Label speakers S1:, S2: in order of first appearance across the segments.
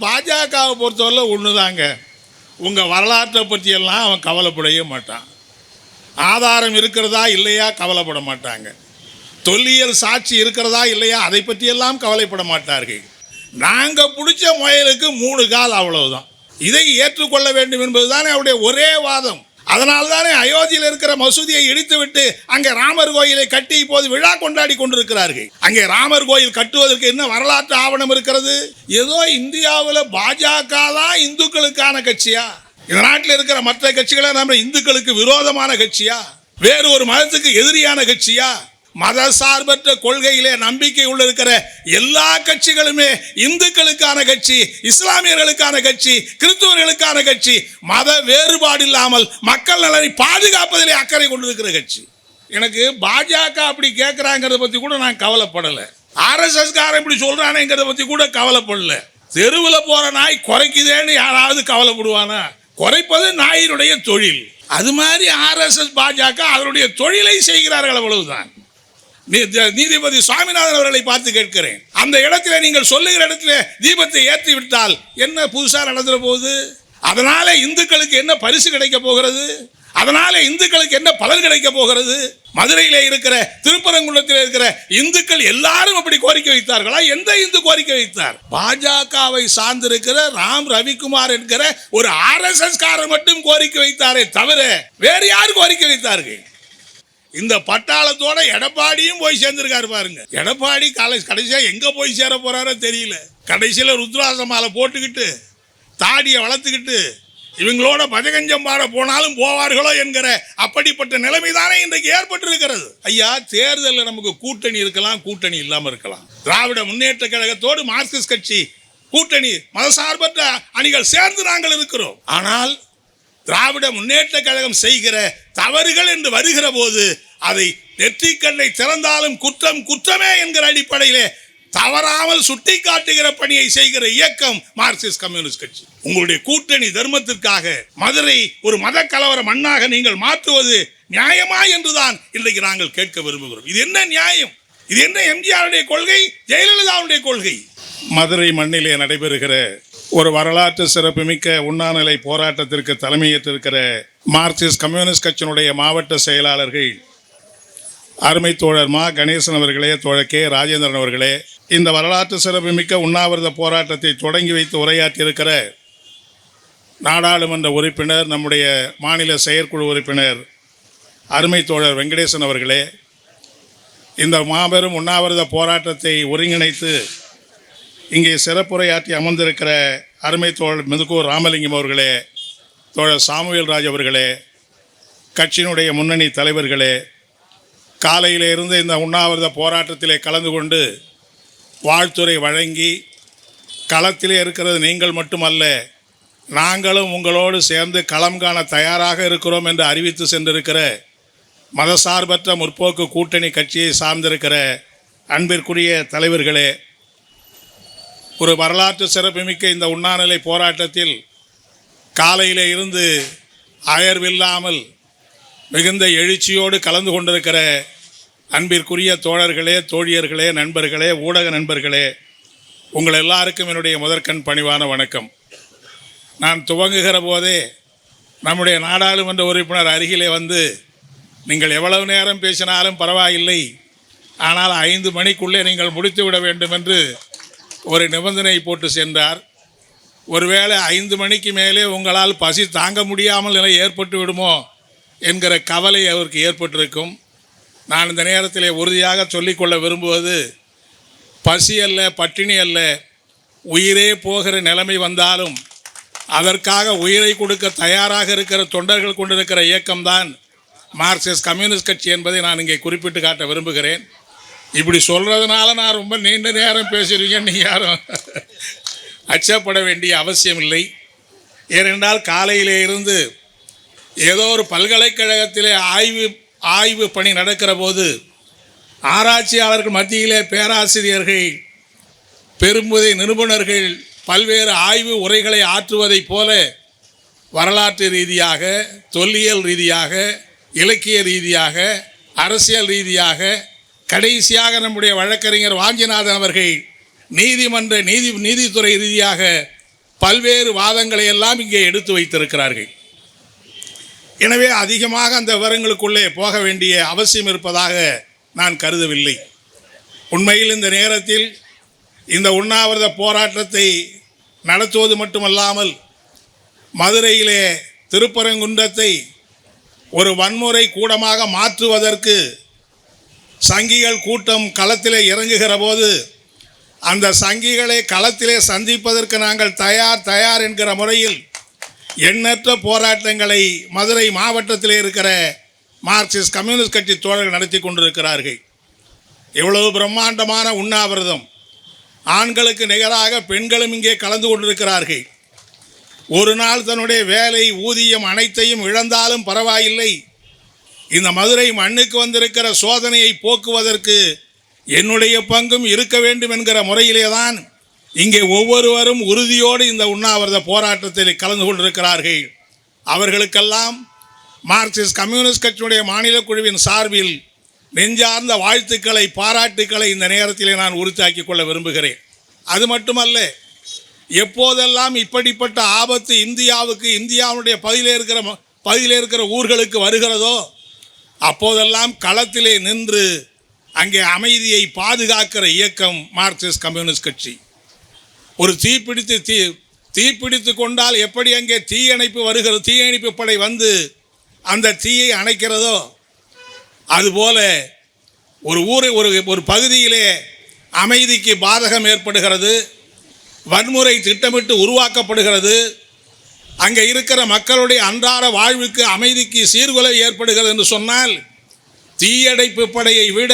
S1: பாஜகவை பொறுத்தவரை ஒண்ணுதாங்க, உங்க வரலாற்றை பற்றி எல்லாம் அவன் கவலைப்படவே மாட்டான். ஆதாரம் இருக்கிறதா இல்லையா கவலைப்பட மாட்டாங்க. தொல்லியல் சாட்சி இருக்கிறதா இல்லையா அதை பற்றி எல்லாம் கவலைப்பட மாட்டார்கள். நாங்க பிடிச்ச முயலுக்கு 3 கால், அவ்வளவுதான். இதை ஏற்றுக்கொள்ள வேண்டும் என்பதுதானே அவருடைய ஒரே வாதம். அதனால் தானே அயோத்தியில் இருக்கிற மசூதியை இடித்துவிட்டு அங்கே ராமர் கோயிலை கட்டி இப்போது விழா கொண்டாடி கொண்டிருக்கிறார்கள். அங்கே ராமர் கோயில் கட்டுவதற்கு என்ன வரலாற்று ஆவணம் இருக்கிறது? ஏதோ இந்தியாவில் பாஜக தான் இந்துக்களுக்கான கட்சியா? இந்த நாட்டில் இருக்கிற மற்ற கட்சிகளை நம்ம இந்துக்களுக்கு விரோதமான கட்சியா? வேறு ஒரு மதத்துக்கு எதிரியான கட்சியா? மத சார்பற்ற கொள்கையிலே நம்பிக்கை உள்ள இருக்கிற எல்லா கட்சிகளுமே இந்துக்களுக்கான கட்சி, இஸ்லாமியர்களுக்கான கட்சி, கிறிஸ்துவர்களுக்கான கட்சி, மத வேறுபாடு இல்லாமல் மக்கள் நலனை பாதுகாப்பதிலே அக்கறை கொண்டிருக்கிற கட்சி. எனக்கு பாஜக அப்படி கேட்கிறாங்கிறத பத்தி கூட நான் கவலைப்படலை. RSS காரன் இப்படி சொல்றானேங்கிறத பத்தி கூட கவலைப்படல. தெருவில் போற நாய் குறைக்குதேன்னு யாராவது கவலைப்படுவானா? குறைப்பது நாயினுடைய தொழில். அது மாதிரி RSS பாஜக அதனுடைய தொழிலை செய்கிறார்கள், அவ்வளவுதான். நீதிபதி சுவாமிநாதன் அவர்களை பார்த்து கேட்கிறேன், அந்த இடத்துல நீங்கள் சொல்லுகிற இடத்துல தீபத்தை ஏற்றி விட்டால் என்ன புதுசா நடந்துற போகுது? அதனால இந்துக்களுக்கு என்ன பரிசு கிடைக்க போகிறது? அதனால இந்துக்களுக்கு என்ன பலன் கிடைக்க போகிறது? மதுரையிலே இருக்கிற, திருப்பரங்குன்றத்தில் இருக்கிற இந்துக்கள் எல்லாரும் அப்படி கோரிக்கை வைத்தார்களா? எந்த இந்து கோரிக்கை வைத்தார்? பாஜகவை சார்ந்திருக்கிற ராம் ரவிக்குமார் என்கிற ஒரு RSS காரர் மட்டும் கோரிக்கை வைத்தாரே தவிர வேறு யார் கோரிக்கை வைத்தார்கள்? இந்த பட்டாளத்தோட எடப்பாடியும் போய் சேர்ந்திருக்காரு பாருங்க. எடப்பாடி கடைசியா எங்க போய் சேர போறாரோ தெரியல. கடைசியில ருத்ராச மாலை போட்டுக்கிட்டு தாடியை வளர்த்துக்கிட்டு இவங்களோட பஜகஞ்சம் பாட போனாலும் போவார்களோ என்கிற அப்படிப்பட்ட நிலைமை தானே இன்றைக்கு ஏற்பட்டு இருக்கிறது. ஐயா, தேர்தலில் நமக்கு கூட்டணி இருக்கலாம், கூட்டணி இல்லாம இருக்கலாம். திராவிட முன்னேற்ற கழகத்தோடு மார்க்சிஸ்ட் கட்சி கூட்டணி, மதசார்பற்ற அணிகள் சேர்ந்து நாங்கள் இருக்கிறோம். ஆனால் திராவிட முன்னேற்ற கழகம் செய்கிற தவறுகள் என்று வருகிற போது அதை நெற்றிக்கண்ணை திறந்தாலும் குற்றம் குற்றமே என்கிற அடிப்படையிலே தவறாமல் சுட்டி காட்டுகிற பணியை செய்கிற இயக்கம் மார்க்சிஸ்ட் கம்யூனிஸ்ட் கட்சி. உங்களுடைய கூட்டணி தர்மத்திற்காக மதுரை ஒரு மத கலவர மண்ணாக நீங்கள் மாற்றுவது நியாயமா என்றுதான் இன்றைக்கு நாங்கள் கேட்க விரும்புகிறோம். இது என்ன நியாயம்? இது என்ன எம்ஜிஆருடைய கொள்கை, ஜெயலலிதாவுடைய கொள்கை? மதுரை மண்ணிலே நடைபெறுகிற ஒரு வரலாற்று சிறப்புமிக்க உண்ணாநிலை போராட்டத்திற்கு தலைமையேற்றிருக்கிற மார்க்சிஸ்ட் கம்யூனிஸ்ட் கட்சியினுடைய மாவட்ட செயலாளர்கள் அருமை தோழர் மா கணேசன் அவர்களே, தோழர் கே ராஜேந்திரன் அவர்களே, இந்த வரலாற்று சிறப்புமிக்க உண்ணாவிரத போராட்டத்தை தொடங்கி வைத்து உரையாற்றியிருக்கிற நாடாளுமன்ற உறுப்பினர், நம்முடைய மாநில செயற்குழு உறுப்பினர் அருமை தோழர் வெங்கடேசன் அவர்களே, இந்த மாபெரும் உண்ணாவிரத போராட்டத்தை ஒருங்கிணைத்து இங்கே சிறப்புரையாற்றி அமர்ந்திருக்கிற அருமை தோழர் மெதுக்கூர் ராமலிங்கம் அவர்களே, தோழர் சாமுவேல் ராஜ் அவர்களே, கட்சியினுடைய முன்னணி தலைவர்களே, காலையிலே இருந்து இந்த உண்ணாவிரத போராட்டத்திலே கலந்து கொண்டு வாழ்த்துரை வழங்கி களத்திலே இருக்கிறது நீங்கள் மட்டுமல்ல, நாங்களும் உங்களோடு சேர்ந்து களம் காண தயாராக இருக்கிறோம் என்று அறிவித்து சென்றிருக்கிற மதசார்பற்ற முற்போக்கு கூட்டணி கட்சியை சார்ந்திருக்கிற அன்பிற்குரிய தலைவர்களே, ஒரு வரலாற்று சிறப்புமிக்க இந்த உண்ணாநிலை போராட்டத்தில் காலையிலே இருந்து அயர்வில்லாமல் மிகுந்த எழுச்சியோடு கலந்து கொண்டிருக்கிற அன்பிற்குரிய தோழர்களே, தோழியர்களே, நண்பர்களே, ஊடக நண்பர்களே, உங்கள் எல்லாருக்கும் என்னுடைய முதற்கண் பணிவான வணக்கம். நான் துவங்குகிற போதே நம்முடைய நாடாளுமன்ற உறுப்பினர் அருகிலே வந்து, நீங்கள் எவ்வளவு நேரம் பேசினாலும் பரவாயில்லை, ஆனால் 5 மணிக்குள்ளே நீங்கள் முடித்து விட வேண்டும் என்று ஒரு நிபந்தனை போட்டு சென்றார். ஒருவேளை 5 மணிக்கு மேலே உங்களால் பசி தாங்க முடியாமல் நிலை ஏற்பட்டு விடுமோ என்கிற கவலை அவருக்கு ஏற்பட்டிருக்கும். நான் இந்த நேரத்தில் உறுதியாக சொல்லிக்கொள்ள விரும்புவது, பசி அல்ல, பட்டினி அல்ல, உயிரே போகிற நிலைமை வந்தாலும் அதற்காக உயிரை கொடுக்க தயாராக இருக்கிற தொண்டர்கள் கொண்டிருக்கிற இயக்கம்தான் மார்க்சிஸ்ட் கம்யூனிஸ்ட் கட்சி என்பதை நான் இங்கே குறிப்பிட்டு காட்ட விரும்புகிறேன். இப்படி சொல்கிறதுனால நான் ரொம்ப நீண்ட நேரம் பேசுகிறீங்கன்னு நீங்கள் யாரும் அச்சப்பட வேண்டிய அவசியம் இல்லை. ஏனென்றால் காலையிலே இருந்து ஏதோ ஒரு பல்கலைக்கழகத்திலே ஆய்வு பணி நடக்கிற போது ஆராய்ச்சியாளர்கள் மத்தியிலே பேராசிரியர்கள், பெரும்புதை நிருபணர்கள் பல்வேறு ஆய்வு உரைகளை ஆற்றுவதைப் போல வரலாற்று ரீதியாக, தொல்லியல் ரீதியாக, இலக்கிய ரீதியாக, அரசியல் ரீதியாக, கடைசியாக நம்முடைய வழக்கறிஞர் வாஞ்சிநாதன் அவர்கள் நீதித்துறை ரீதியாக பல்வேறு வாதங்களை எல்லாம் இங்கே எடுத்து வைத்திருக்கிறார்கள். எனவே அதிகமாக அந்த விவரங்களுக்குள்ளே போக வேண்டிய அவசியம் இருப்பதாக நான் கருதவில்லை. உண்மையில் இந்த நேரத்தில் இந்த உண்ணாவிரத போராட்டத்தை நடத்துவது மட்டுமல்லாமல் மதுரையிலே திருப்பரங்குன்றத்தை ஒரு வன்முறை கூடமாக மாற்றுவதற்கு சங்கிகள் கூட்டம் களத்திலே இறங்குகிற போது அந்த சங்கிகளை களத்திலே சந்திப்பதற்கு நாங்கள் தயார் என்கிற முறையில் எண்ணற்ற போராட்டங்களை மதுரை மாவட்டத்திலே இருக்கிற மார்க்சிஸ்ட் கம்யூனிஸ்ட் கட்சி தோழர்கள் நடத்தி கொண்டிருக்கிறார்கள். எவ்வளவு பிரம்மாண்டமான உண்ணாவிரதம்! ஆண்களுக்கு நிகராக பெண்களும் இங்கே கலந்து கொண்டிருக்கிறார்கள். ஒரு நாள் தன்னுடைய வேலை ஊதியம் அனைத்தையும் இழந்தாலும் பரவாயில்லை, இந்த மதுரை மண்ணுக்கு வந்திருக்கிற சோதனையை போக்குவதற்கு என்னுடைய பங்கும் இருக்க வேண்டும் என்கிற முறையிலே தான் இங்கே ஒவ்வொருவரும் உறுதியோடு இந்த உண்ணாவிரத போராட்டத்தில் கலந்து கொண்டிருக்கிறார்கள். அவர்களுக்கெல்லாம் மார்க்சிஸ்ட் கம்யூனிஸ்ட் கட்சியுடைய மாநில குழுவின் சார்பில் நெஞ்சார்ந்த வாழ்த்துக்களை பாராட்டுக்களை இந்த நேரத்திலே நான் உறுதியாக்கிக் கொள்ள விரும்புகிறேன். அது மட்டுமல்ல, எப்போதெல்லாம் இப்படிப்பட்ட ஆபத்து இந்தியாவுடைய பகுதியில் இருக்கிற ஊர்களுக்கு வருகிறதோ அப்போதெல்லாம் களத்திலே நின்று அங்கே அமைதியை பாதுகாக்கிற இயக்கம் மார்க்சிஸ்ட் கம்யூனிஸ்ட் கட்சி. ஒரு தீப்பிடித்து கொண்டால் எப்படி அங்கே தீயணைப்பு படை வந்து அந்த தீயை அணைக்கிறதோ அதுபோல ஒரு பகுதியிலே அமைதிக்கு பாதகம் ஏற்படுகிறது, வன்முறை திட்டமிட்டு உருவாக்கப்படுகிறது, அங்கே இருக்கிற மக்களுடைய அன்றாட வாழ்வுக்கு அமைதிக்கு சீர்குலைவு ஏற்படுகிறது என்று சொன்னால் தீயணைப்பு படையை விட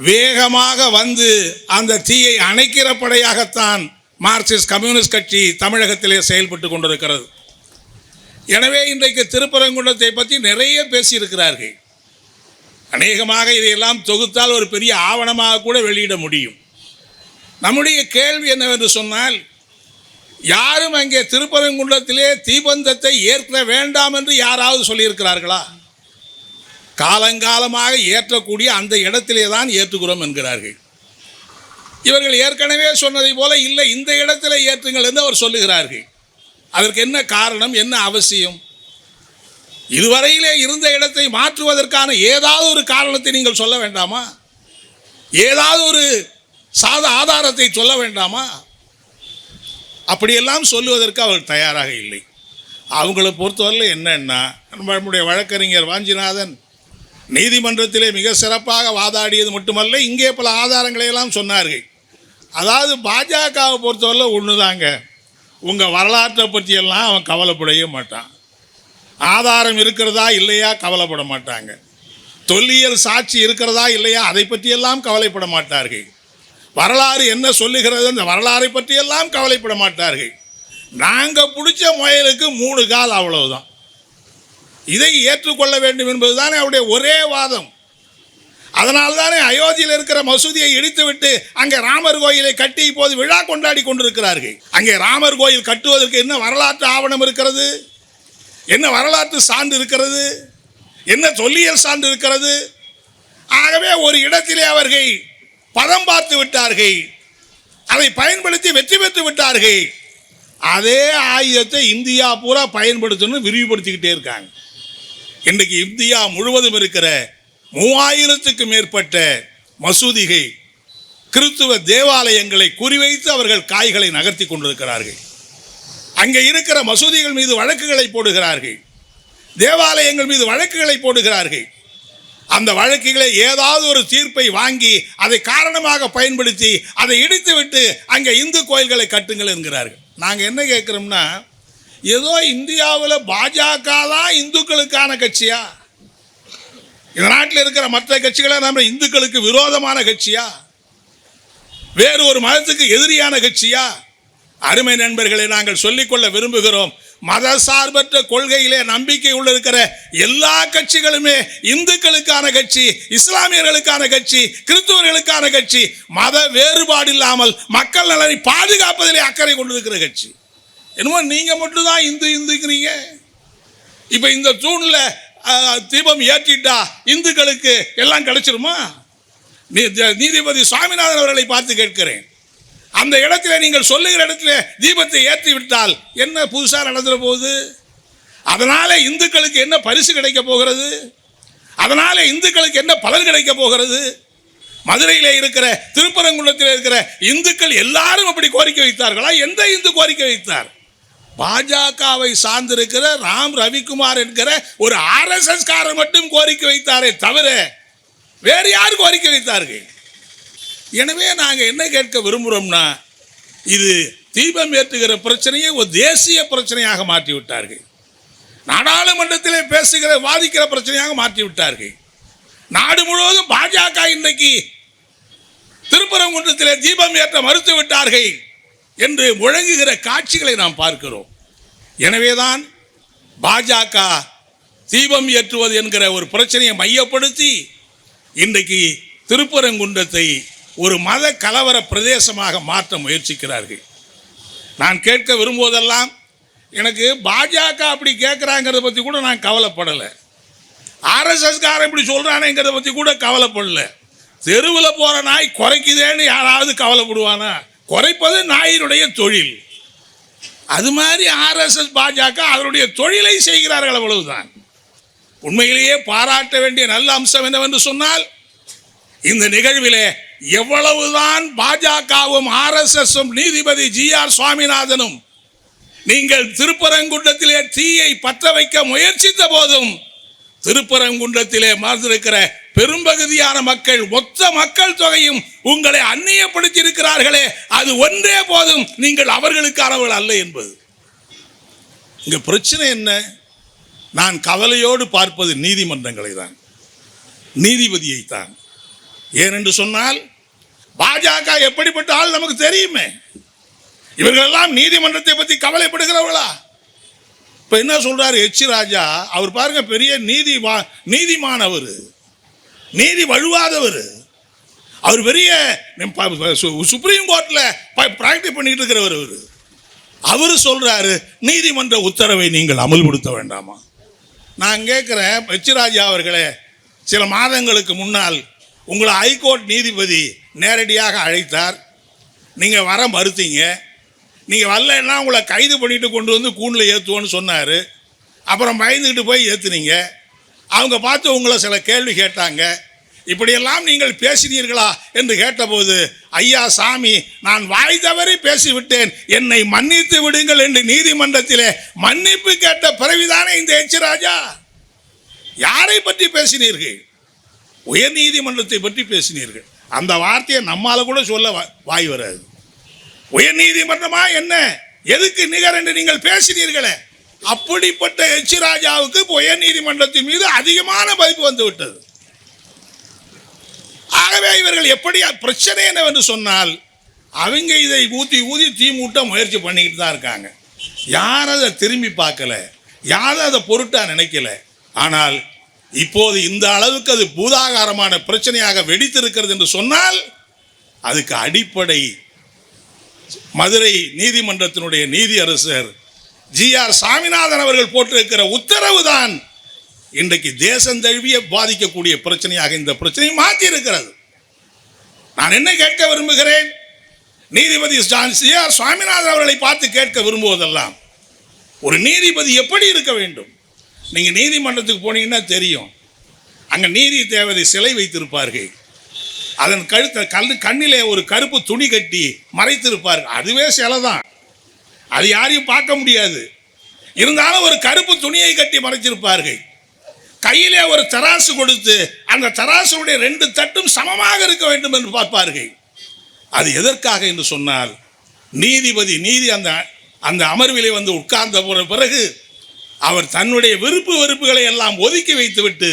S1: வேகமாக வந்து அந்த தீயை அணைக்கிற படையாகத்தான் மார்க்சிஸ்ட் கம்யூனிஸ்ட் கட்சி தமிழகத்திலே செயல்பட்டு கொண்டிருக்கிறது. எனவே இன்றைக்கு திருப்பரங்குன்றத்தை பற்றி நிறைய பேசியிருக்கிறார்கள். அநேகமாக இதையெல்லாம் தொகுத்தால் ஒரு பெரிய ஆவணமாக கூட வெளியிட முடியும். நம்முடைய கேள்வி என்னவென்று சொன்னால், யாரும் அங்கே திருப்பரங்குன்றத்திலே தீபந்தத்தை ஏற்க வேண்டாம் என்று யாராவது சொல்லியிருக்கிறார்களா? காலங்காலமாக ஏற்றக்கூடிய அந்த இடத்திலே தான் ஏற்றுகிறோம் என்கிறார்கள். இவர்கள் ஏற்கனவே சொன்னதை போல இல்லை, இந்த இடத்திலே ஏற்றுங்கள் என்று அவர் சொல்லுகிறார்கள். அதற்கு என்ன காரணம், என்ன அவசியம்? இதுவரையிலே இருந்த இடத்தை மாற்றுவதற்கான ஏதாவது ஒரு காரணத்தை நீங்கள் சொல்ல வேண்டாமா? ஏதாவது ஒரு ஆதாரத்தை சொல்ல வேண்டாமா? அப்படியெல்லாம் சொல்லுவதற்கு அவர்கள் தயாராக இல்லை. அவங்களை பொறுத்தவரையில் என்னன்னா, நம்முடைய வழக்கறிஞர் வாஞ்சிநாதன் நீதிமன்றத்திலே மிக சிறப்பாக வாதாடியது மட்டுமல்ல, இங்கே பல ஆதாரங்களை எல்லாம் சொன்னார்கள். அதாவது பாஜகவை பொறுத்தவரையில் ஒன்று தாங்க, உங்கள் வரலாற்றை பற்றியெல்லாம் அவன் கவலைப்படவே மாட்டான். ஆதாரம் இருக்கிறதா இல்லையா கவலைப்பட மாட்டாங்க. தொல்லியல் சாட்சி இருக்கிறதா இல்லையா அதை பற்றியெல்லாம் கவலைப்பட மாட்டார்கள். வரலாறு என்ன சொல்லுகிறது அந்த வரலாறை பற்றியெல்லாம் கவலைப்பட மாட்டார்கள். நாங்கள் பிடிச்ச முயலுக்கு 3 கால், அவ்வளவுதான். இதை ஏற்றுக்கொள்ள வேண்டும் என்பதுதானே அவருடைய ஒரே வாதம். அதனால்தானே அயோத்தியில் இருக்கிற மசூதியை இடித்துவிட்டு அங்கே ராமர் கோயிலை கட்டி இப்போது விழா கொண்டாடி கொண்டிருக்கிறார்கள். அங்கே ராமர் கோயில் கட்டுவதற்கு என்ன வரலாற்று ஆவணம் இருக்கிறது? என்ன வரலாற்று சான்று இருக்கிறது? என்ன தொல்லியல் சான்று இருக்கிறது? ஆகவே ஒரு இடத்திலே அவர்கள் பதம் பார்த்து விட்டார்கள், அதை பயன்படுத்தி வெற்றி பெற்று விட்டார்கள். அதே ஆயுதத்தை இந்தியா பூரா பயன்படுத்தணும் விரிவுபடுத்திக்கிட்டே இருக்காங்க. இன்றைக்கு இந்தியா முழுவதும் இருக்கிற 3000க்கு மேற்பட்ட மசூதிகள், கிறிஸ்துவ தேவாலயங்களை குறிவைத்து அவர்கள் காய்களை நகர்த்தி கொண்டிருக்கிறார்கள். அங்கே இருக்கிற மசூதிகள் மீது வழக்குகளை போடுகிறார்கள், தேவாலயங்கள் மீது வழக்குகளை போடுகிறார்கள். அந்த வழக்குகளை ஏதாவது ஒரு தீர்ப்பை வாங்கி அதை காரணமாக பயன்படுத்தி அதை இடித்துவிட்டு அங்கே இந்து கோயில்களை கட்டுங்கள் என்கிறார்கள். நாங்கள் என்ன கேட்குறோம்னா, ஏதோ இந்தியாவில் பாஜக தான் இந்துக்களுக்கான கட்சியா? இந்த நாட்டில் இருக்கிற மற்ற கட்சிகளை நம்ம இந்துக்களுக்கு விரோதமான கட்சியா? வேறு ஒரு மதத்துக்கு எதிரியான கட்சியா? அருமை நண்பர்களை நாங்கள் சொல்லிக்கொள்ள விரும்புகிறோம், மத சார்பற்ற கொள்கையிலே நம்பிக்கை உள்ள இருக்கிற எல்லா கட்சிகளுமே இந்துக்களுக்கான கட்சி, இஸ்லாமியர்களுக்கான கட்சி, கிறிஸ்துவர்களுக்கான கட்சி, மத வேறுபாடு இல்லாமல் மக்கள் நலனை பாதுகாப்பதிலே அக்கறை கொண்டிருக்கிற கட்சி. என்னமோ நீங்க மட்டும்தான் இந்துங்கிறீங்க. இப்ப இந்த தூண்ல தீபம் ஏற்றிட்டா இந்துக்களுக்கு எல்லாம் கிடைச்சிருமா? நீதிபதி சுவாமிநாதன் அவர்களை பார்த்து கேட்கிறேன், அந்த இடத்துல நீங்கள் சொல்லுகிற இடத்துல தீபத்தை ஏற்றி விட்டால் என்ன புதுசாக நடந்துற போகுது? அதனால இந்துக்களுக்கு என்ன பரிசு கிடைக்க போகிறது? அதனால இந்துக்களுக்கு என்ன பலன் கிடைக்க போகிறது? மதுரையில் இருக்கிற, திருப்பரங்குன்றத்தில் இருக்கிற இந்துக்கள் எல்லாரும் அப்படி கோரிக்கை வைத்தார்களா? எந்த இந்து கோரிக்கை வைத்தார்? பாஜகவை சார்ந்திருக்கிற ராம் ரவிக்குமார் என்கிற ஒரு RSS காரர் மட்டும் கோரிக்கை வைத்தாரே தவிர வேறு யார் கோரிக்கை வைத்தார்கள்? எனவே நாங்கள் என்ன கேட்க விரும்புகிறோம்னா, இது தீபம் ஏற்றுகிற பிரச்சனையை ஒரு தேசிய பிரச்சனையாக மாற்றி விட்டார்கள். நாடாளுமன்றத்திலே பேசுகிற வாதிக்கிற பிரச்சனையாக மாற்றி விட்டார்கள். நாடு முழுவதும் பாஜக இன்றைக்கு திருப்பரங்குன்றத்திலே தீபம் ஏற்ற மறுத்து விட்டார்கள் என்று முழங்குகிற காட்சிகளை நாம் பார்க்கிறோம். எனவேதான் பாஜக தீபம் ஏற்றுவது என்கிற ஒரு பிரச்சனையை மையப்படுத்தி இன்றைக்கு திருப்பரங்குன்றத்தை ஒரு மத கலவர பிரதேசமாக மாற்ற முயற்சிக்கிறார்கள். நான் கேட்க விரும்புவதெல்லாம், எனக்கு பாஜக அப்படி கேட்குறாங்கிறத பற்றி கூட நான் கவலைப்படலை, RSS காரன் இப்படி சொல்கிறானேங்கிறத பற்றி கூட கவலைப்படலை. தெருவில் போகிற நாய் குறைக்குதேன்னு யாராவது கவலைப்படுவானா? குறைப்பது நாயினுடைய தொழில். அது மாதிரி RSS பாஜக அதனுடைய தொழிலை செய்கிறார்கள், அவ்வளவுதான். உண்மையிலேயே பாராட்ட வேண்டிய நல்ல அம்சம் என்னவென்று சொன்னால், இந்த நிகழ்விலே எவ்வளவுதான் பாஜகவும் RSSம் நீதிபதி GR சுவாமிநாதனும் நீங்கள் திருப்பரங்குன்றத்திலே தீயை பற்ற வைக்க முயற்சித்த போதும் திருப்பரங்குன்றத்திலே மறந்திருக்கிற பெரும்பகுதியான மக்கள், மொத்த மக்கள் தொகையும் உங்களை அந்நியப்படுத்தி இருக்கிறார்களே, அது ஒன்றே போதும் நீங்கள் அவர்களுக்கானவர்கள் அல்ல என்பது. இங்க பிரச்சனை என்ன? நான் கவலையோடு பார்ப்பது நீதிமன்றங்களை தான், நீதிபதியை தான். ஏனென்று சொன்னால் பாஜக எப்படிப்பட்ட ஆள் நமக்கு தெரியுமே. இவர்களெல்லாம் நீதிமன்றத்தை பற்றி கவலைப்படுகிறவர்களா? இப்போ என்ன சொல்றாரு H. ராஜா? அவர் பாருங்க, பெரிய நீதிமான், அவர் நீதி வழுவாதவர், அவர் பெரிய சுப்ரீம் கோர்ட்டில் பிராக்டிஸ் பண்ணிட்டு இருக்கிறவர். அவர் சொல்றாரு நீதிமன்ற உத்தரவை நீங்கள் அமல்படுத்த வேண்டாமா? நான் கேட்குறேன், H. ராஜா அவர்களே, சில மாதங்களுக்கு முன்னால் உங்களை ஹைகோர்ட் நீதிபதி நேரடியாக அழைத்தார். நீங்கள் வர மறுத்தீங்க. நீங்கள் வரலன்னா உங்களை கைது பண்ணிட்டு கொண்டு வந்து கூண்டில் ஏற்றுவோன்னு சொன்னார். அப்புறம் பயந்துக்கிட்டு போய் ஏற்றுனீங்க. அவங்க பார்த்து உங்களை சில கேள்வி கேட்டாங்க. இப்படியெல்லாம் நீங்கள் பேசினீர்களா என்று கேட்டபோது, ஐயா சாமி, நான் வாய் தவறி பேசிவிட்டேன், என்னை மன்னித்து விடுங்கள் என்று நீதிமன்றத்திலே மன்னிப்பு கேட்ட பிறகுதானே இந்த H. ராஜா. யாரை பற்றி பேசினீர்கள்? உயர் நீதிமன்றத்தை பற்றி பேசினீர்கள். அந்த வார்த்தையை நம்மால கூட சொல்ல வாய் வராது. உயர் நீதிமன்றமா என்ன, எதுக்கு நிகர் என்று நீங்கள் பேசினீர்களே. அப்படிப்பட்ட H. ராஜாவுக்கு உயர் நீதிமன்றத்தின் மீது அதிகமான மதிப்பு வந்து விட்டது. ஆகவே இவர்கள் எப்படி, பிரச்சனை என்னவென்று சொன்னால், அவங்க இதை ஊதி ஊதி தீ மூட்ட முயற்சி பண்ணிக்கிட்டு தான் இருக்காங்க. யாரும் அதை திரும்பி பார்க்கல, யாரும் அதை பொருட்டா நினைக்கல. ஆனால் இப்போது இந்த அளவுக்கு அது பூதாகாரமான பிரச்சனையாக வெடித்திருக்கிறது என்று சொன்னால், அதுக்கு அடிப்படை மதுரை நீதிமன்றத்தினுடைய நீதியரசர் GR சாமிநாதன் அவர்கள் போட்டிருக்கிற உத்தரவு தான் இன்றைக்கு தேசம் தழுவிய பாதிக்கக்கூடிய பிரச்சனையாக இந்த பிரச்சனையை மாற்றி இருக்கிறது. நான் என்ன கேட்க விரும்புகிறேன், நீதிபதி GR சுவாமிநாதன் அவர்களை பார்த்து கேட்க விரும்புவதெல்லாம், ஒரு நீதிபதி எப்படி இருக்க வேண்டும்? நீங்கள் நீதிமன்றத்துக்கு போனீங்கன்னா தெரியும், அங்கே நீதி தேவதை சிலை வைத்திருப்பார்கள். அதன் கண்ணிலே ஒரு கருப்பு துணி கட்டி மறைத்திருப்பார்கள். அதுவே சிலை தான், அது யாரையும் பார்க்க முடியாது. இருந்தாலும் ஒரு கருப்பு துணியை கட்டி மறைச்சிருப்பார்கள். கையிலே ஒரு தராசு கொடுத்து அந்த தராசுடைய 2 தட்டும் சமமாக இருக்க வேண்டும் என்று பார்ப்பார்கள். அது எதற்காக என்று சொன்னால், நீதிபதி அந்த அமர்விலே வந்து உட்கார்ந்த பிறகு அவர் தன்னுடைய விருப்பு வெறுப்புகளை எல்லாம் ஒதுக்கி வைத்துவிட்டு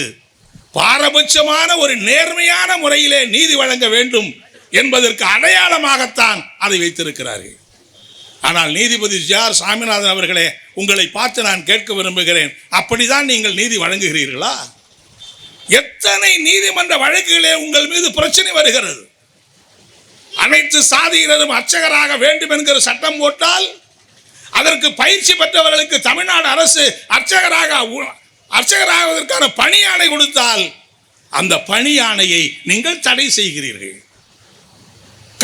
S1: பாரபட்சமான ஒரு நேர்மையான முறையிலே நீதி வழங்க வேண்டும் என்பதற்கு அடையாளமாகத்தான் அதை வைத்திருக்கிறார்கள். ஆனால் நீதிபதி GR சாமிநாதன் அவர்களே, உங்களை பார்த்து நான் கேட்க விரும்புகிறேன், அப்படிதான் நீங்கள் நீதி வழங்குகிறீர்களா? எத்தனை நீதிமன்ற வழக்குகளே உங்கள் மீது பிரச்சனை வருகிறது. அனைத்து சாதியினரும் அர்ச்சகராக வேண்டும் என்கிற சட்டம் போட்டால், அதற்கு பயிற்சி பெற்றவர்களுக்கு தமிழ்நாடு அரசு அர்ச்சகராவதற்கான பணியாணை கொடுத்தால், அந்த பணியாணையை நீங்கள் தடை செய்கிறீர்கள்.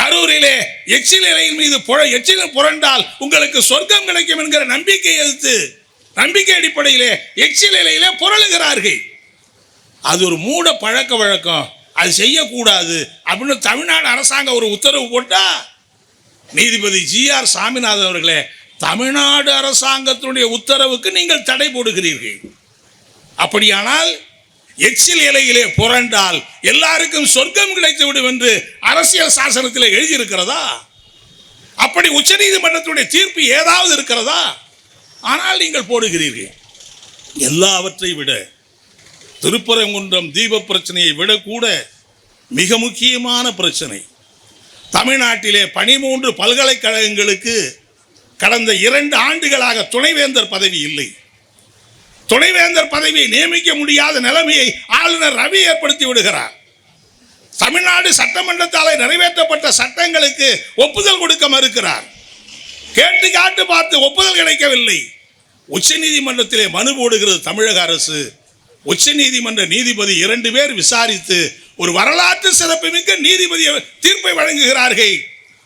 S1: கரூரிலே எச்சில் இலையின் மீது எச்சில் புரண்டால் உங்களுக்கு சொர்க்கம் கிடைக்கும் என்கிற நம்பிக்கை அடிப்படையிலே எச்சில் இலையிலே புரளுகிறார்கள். அது ஒரு மூட பழக்க வழக்கம், அது செய்யக்கூடாது அப்படின்னு தமிழ்நாடு அரசாங்கம் ஒரு உத்தரவு போட்டா, நீதிபதி GR சாமிநாதன் அவர்களே, தமிழ்நாடு அரசாங்கத்தினுடைய உத்தரவுக்கு நீங்கள் தடை போடுகிறீர்கள். அப்படியானால் எச்சில் இலையிலே புரண்டால் எல்லாருக்கும் சொர்க்கம் கிடைத்துவிடும் என்று அரசியல் சாசனத்தில் எழுதியிருக்கிறதா? அப்படி உச்சநீதிமன்றத்துடைய தீர்ப்பு ஏதாவது இருக்கிறதா? ஆனால் நீங்கள் போடுகிறீர்கள். எல்லாவற்றை விட திருப்பரங்குன்றம் தீப பிரச்சனையை விட கூட மிக முக்கியமான பிரச்சனை, தமிழ்நாட்டிலே 13 பல்கலைக்கழகங்களுக்கு கடந்த 2 ஆண்டுகளாக துணைவேந்தர் பதவி இல்லை. துணைவேந்தர் பதவியை நியமிக்க முடியாத நிலைமையை ஆளுநர் ரவி ஏற்படுத்தி விடுகிறார். தமிழ்நாடு சட்டமன்றத்தால் நிறைவேற்றப்பட்ட சட்டங்களுக்கு ஒப்புதல் கொடுக்க மறுக்கிறார். கேட்டு காட்டு பார்த்து ஒப்புதல் கிடைக்கவில்லை. உச்ச நீதிமன்றத்திலே மனு போடுகிறது தமிழக அரசு. உச்ச நீதிமன்ற நீதிபதி 2 பேர் விசாரித்து ஒரு வரலாற்று சிறப்புமிக்க நீதிபதி தீர்ப்பை வழங்குகிறார்கள்.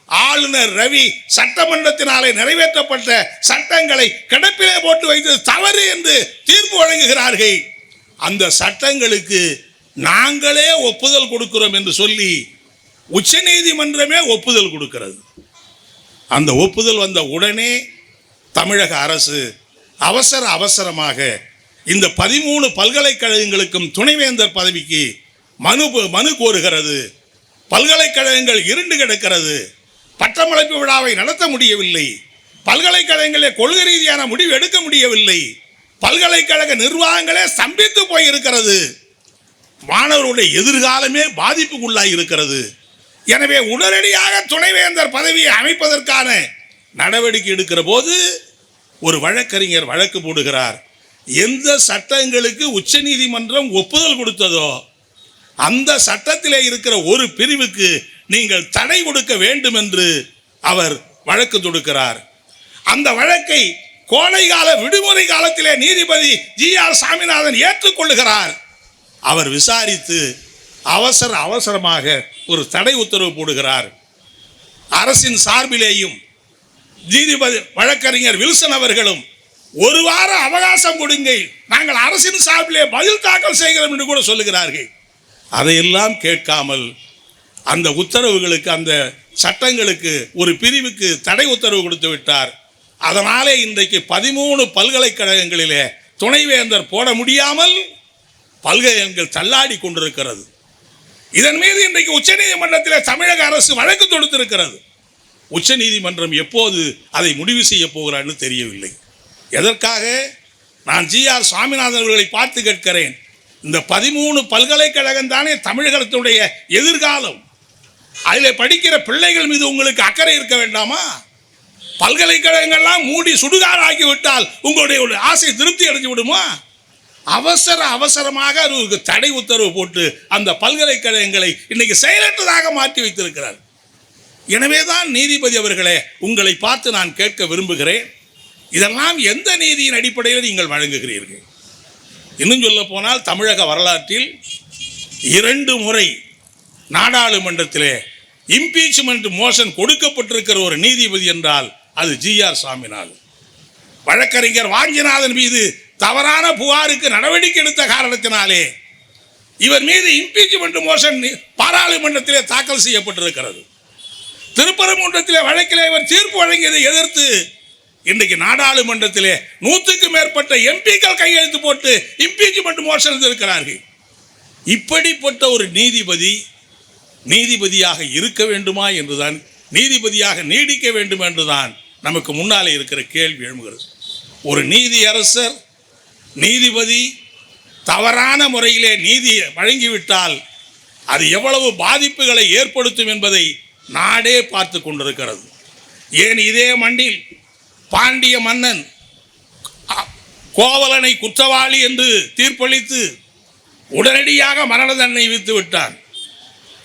S1: ஆளுநர் ரவி சட்டமன்றத்தினாலே நிறைவேற்றப்பட்ட சட்டங்களை கிடப்பிலே போட்டு வைத்தது தவறு என்று தீர்ப்பு வழங்குகிறார்கள். அந்த சட்டங்களுக்கு நாங்களே ஒப்புதல் கொடுக்கிறோம் என்று சொல்லி உச்ச நீதிமன்றமே ஒப்புதல் கொடுக்கிறது. அந்த ஒப்புதல் வந்த உடனே தமிழக அரசு அவசரமாக இந்த 13 பல்கலைக்கழகங்களுக்கும் துணைவேந்தர் பதவிக்கு மனு கோருகிறது. பல்கலைக்கழகங்கள் இருண்டு கிடக்கிறது. பட்டமளிப்பு விழாவை நடத்த முடியவில்லை. பல்கலைக்கழகங்களில் கொள்கை ரீதியான முடிவு எடுக்க முடியவில்லை. பல்கலைக்கழக நிர்வாகங்களே ஸ்தம்பித்து போயிருக்கிறது. மாணவர்களுடைய எதிர்காலமே பாதிப்புக்குள்ளாகி இருக்கிறது. எனவே உடனடியாக துணைவேந்தர் பதவியை அமைப்பதற்கான நடவடிக்கை எடுக்கிற போது ஒரு வழக்கறிஞர் வழக்கு போடுகிறார். எந்த சட்டங்களுக்கு உச்ச நீதிமன்றம் ஒப்புதல் கொடுத்ததோ அந்த சட்டத்திலே இருக்கிற ஒரு பிரிவுக்கு நீங்கள் தடை கொடுக்க வேண்டும் என்று அவர் வழக்கு தொடுக்கிறார். அந்த வழக்கை கோடைகால விடுமுறை காலத்திலே நீதிபதி GR சாமிநாதன் ஏற்றுக்கொள்ளுகிறார். அவர் விசாரித்து அவசரமாக ஒரு தடை உத்தரவு போடுகிறார். அரசின் சார்பிலேயும் நீதிபதி வழக்கறிஞர் வில்சன் அவர்களும் ஒரு வார அவகாசம் கொடுங்கள், நாங்கள் அரசின் சார்பிலே பதில் தாக்கல் செய்கிறோம் என்று கூட சொல்லுகிறார்கள். அதையெல்லாம் கேட்காமல் அந்த உத்தரவுகளுக்கு, அந்த சட்டங்களுக்கு ஒரு பிரிவுக்கு தடை உத்தரவு கொடுத்து விட்டார். அதனாலே இன்றைக்கு 13 பல்கலைக்கழகங்களிலே துணைவேந்தர் போட முடியாமல் பல்கலைக்கழகங்கள் தள்ளாடி கொண்டிருக்கிறது. இதன் மீது இன்றைக்கு உச்சநீதிமன்றத்திலே தமிழக அரசு வழக்கு தொடுத்திருக்கிறது. உச்சநீதிமன்றம் எப்போது அதை முடிவு செய்ய போகிறான்னு தெரியவில்லை. எதற்காக? நான் GR சாமிநாதன் அவர்களை பார்த்து கேட்கிறேன். இந்த 13 பல்கலைக்கழகம் தானே தமிழகத்தினுடைய எதிர்காலம். அதில் படிக்கிற பிள்ளைகள் மீது உங்களுக்கு அக்கறை இருக்க வேண்டாமா? பல்கலைக்கழகங்கள்லாம் மூடி சுடுகாடாக்கி விட்டால் உங்களுடைய ஆசை திருப்தி அடைஞ்சு விடுமா? அவசரமாக ஒரு தடை உத்தரவு போட்டு அந்த பல்கலைக்கழகங்களை இன்னைக்கு செயலற்றதாக மாற்றி வைத்திருக்கிறார். எனவேதான் நீதிபதி அவர்களே, உங்களை பார்த்து நான் கேட்க விரும்புகிறேன், இதெல்லாம் எந்த நீதியின் அடிப்படையில் நீங்கள் வழங்குகிறீர்கள்? இன்னும் சொல்ல போனால் தமிழக வரலாற்றில் 2 முறை நாடாளுமன்றத்திலே இம்பீச்மெண்ட் மோஷன் கொடுக்கப்பட்டிருக்கிற ஒரு நீதிபதி என்றால் அது GR சாமிநாதன். வழக்கறிஞர் வாஞ்சிநாதன் மீது தவறான புகாருக்கு நடவடிக்கை எடுத்த காரணத்தினாலே இவர் மீது இம்பீச்மெண்ட் மோஷன் பாராளுமன்றத்திலே தாக்கல் செய்யப்பட்டிருக்கிறது. திருப்பரங்குன்றத்திலே வழக்கிலே இவர் தீர்ப்பு வழங்கியதை எதிர்த்து இன்றைக்கு நாடாளுமன்றத்திலே 100க்கும் மேற்பட்ட எம்பிக்கள் கையெழுத்து போட்டு இம்பீச்மெண்ட் மோஷன் இருக்கிறார்கள். இப்படிப்பட்ட ஒரு நீதிபதியாக இருக்க வேண்டுமா என்றுதான், நீதிபதியாக நீடிக்க வேண்டும் என்றுதான் நமக்கு முன்னாலே இருக்கிற கேள்வி எழும்புகிறது. ஒரு நீதியரசர், நீதிபதி தவறான முறையிலே நீதி வழங்கிவிட்டால் அது எவ்வளவு பாதிப்புகளை ஏற்படுத்தும் என்பதை நாடே பார்த்து கொண்டிருக்கிறது. ஏன் இதே மண்ணில் பாண்டிய மன்னன் கோவலனை குற்றவாளி என்று தீர்ப்பளித்து உடனடியாக மரண தண்டனை விதித்து விட்டான்.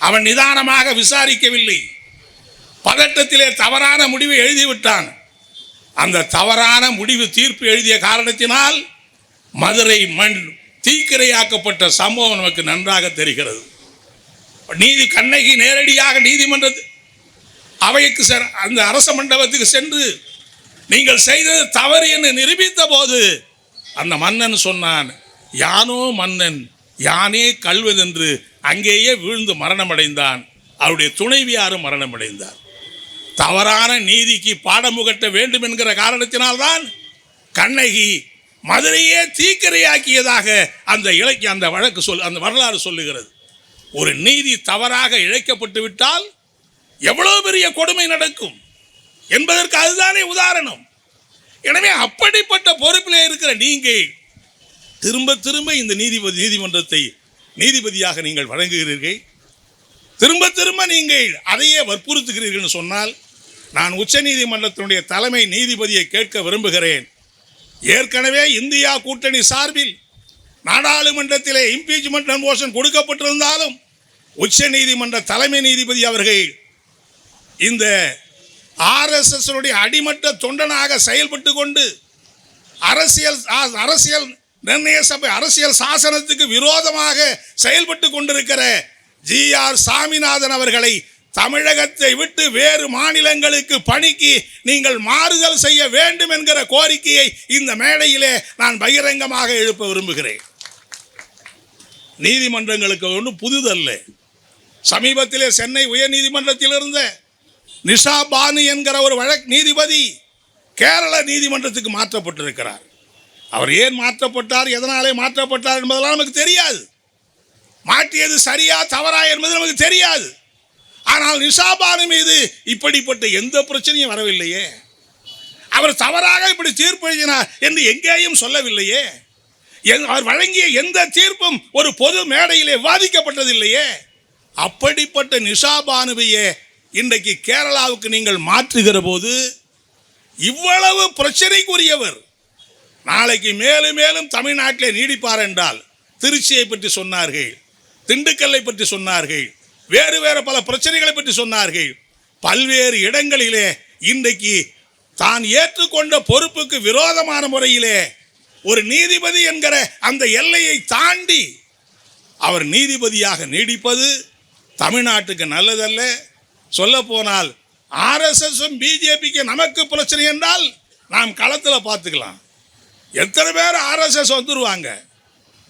S1: அவன் நிதானமாக விசாரிக்கவில்லை. பதட்டத்திலே தவறான முடிவை எழுதிவிட்டான். அந்த தவறான முடிவு தீர்ப்பு எழுதிய காரணத்தினால் மதுரை மண் தீக்கிரையாக்கப்பட்ட சம்பவம் நமக்கு நன்றாக தெரிகிறது. கண்ணகி நேரடியாக அவைக்கு அந்த அரச மண்டபத்துக்கு சென்று நீங்கள் செய்தது தவறு என்று நிரூபித்த போது அந்த மன்னன் சொன்னான், யானோ மன்னன் யானே கல்வன் என்று அங்கேயே வீழ்ந்து மரணமடைந்தான். அவருடைய துணைவியாரும் மரணமடைந்தார். தவறான நீதிக்கு பாடம் புகட்ட வேண்டும் என்கிற காரணத்தினால்தான் கண்ணகி மதுரையே தீக்கிரையாக்கியதாக அந்த இலக்கிய அந்த வழக்கு அந்த வரலாறு சொல்லுகிறது. ஒரு நீதி தவறாக இழைக்கப்பட்டு விட்டால் எவ்வளவு பெரிய கொடுமை நடக்கும் என்பதற்கு அதுதானே உதாரணம். எனவே அப்படிப்பட்ட பொறுப்பில் இருக்கிற நீங்கள் திரும்ப திரும்ப இந்த நீதிமன்றத்தை நீதிபதியாக நீங்கள் வழங்குகிறீர்கள், திரும்ப திரும்ப நீங்கள் அதையே வற்புறுத்துகிறீர்கள் சொன்னால் நான் உச்ச நீதிமன்றத்தினுடைய தலைமை நீதிபதியை கேட்க விரும்புகிறேன். ஏற்கனவே இந்தியா கூட்டணி சார்பில் நாடாளுமன்றத்திலே இம்பீச்மெண்ட் மோஷன் கொடுக்கப்பட்டிருந்தாலும் உச்ச நீதிமன்ற தலைமை நீதிபதி அவர்கள் இந்த RSS அடிமட்ட தொண்டனாக செயல்பட்டு கொண்டு அரசியல் நிர்ணய சபை அரசியல் சாசனத்துக்கு விரோதமாக செயல்பட்டு கொண்டிருக்கிற GR சாமிநாதன் அவர்களை தமிழகத்தை விட்டு வேறு மாநிலங்களுக்கு பணிக்கு நீங்கள் மாறுதல் செய்ய வேண்டும் என்கிற கோரிக்கையை இந்த மேடையிலே நான் பகிரங்கமாக எழுப்ப விரும்புகிறேன். நீதிமன்றங்களுக்கு ஒன்றும் புதுதல்ல. சமீபத்திலே சென்னை உயர் நீதிமன்றத்தில் இருந்த நிஷா பானு என்கிற ஒரு வழக்கு நீதிபதி கேரள நீதிமன்றத்துக்கு மாற்றப்பட்டிருக்கிறார். அவர் ஏன் மாற்றப்பட்டார், எதனாலே மாற்றப்பட்டார் என்பதெல்லாம் நமக்கு தெரியாது. மாற்றியது சரியா தவறா என்பது நமக்கு தெரியாது. ஆனால் நிஷா பானு மீது இப்படிப்பட்ட எந்த பிரச்சனையும் வரவில்லையே. அவர் தவறாக இப்படி தீர்ப்பு எழுதினார் என்று எங்கேயும் சொல்லவில்லையே. அவர் வழங்கிய எந்த தீர்ப்பும் ஒரு பொது மேடையிலே விவாதிக்கப்பட்டதில்லையே. அப்படிப்பட்ட நிஷா பானுவையே இன்றைக்கு கேரளாவுக்கு நீங்கள் மாற்றுகிற போது இவ்வளவு பிரச்சனைக்குரியவர் நாளைக்கு மேலும் மேலும் தமிழ்நாட்டிலே நீடிப்பார் என்றால் திருச்சியை பற்றி சொன்னார்கள், திண்டுக்கல்லை பற்றி சொன்னார்கள், வேறு வேறு பல பிரச்சனைகளை பற்றி சொன்னார்கள். பல்வேறு இடங்களிலே இன்றைக்கு தான் ஏற்றுக்கொண்ட பொறுப்புக்கு விரோதமான முறையிலே ஒரு நீதிபதி என்கிற அந்த எல்லையை தாண்டி அவர் நீதிபதியாக நீடிப்பது தமிழ்நாட்டுக்கு நல்லதல்ல. சொல்ல போனால் RSSம் பிஜேபிக்கு நமக்கு பிரச்சனை என்றால் நாம் களத்தில் பார்த்துக்கலாம். எத்தனை பேர் RSS வந்துருவாங்க.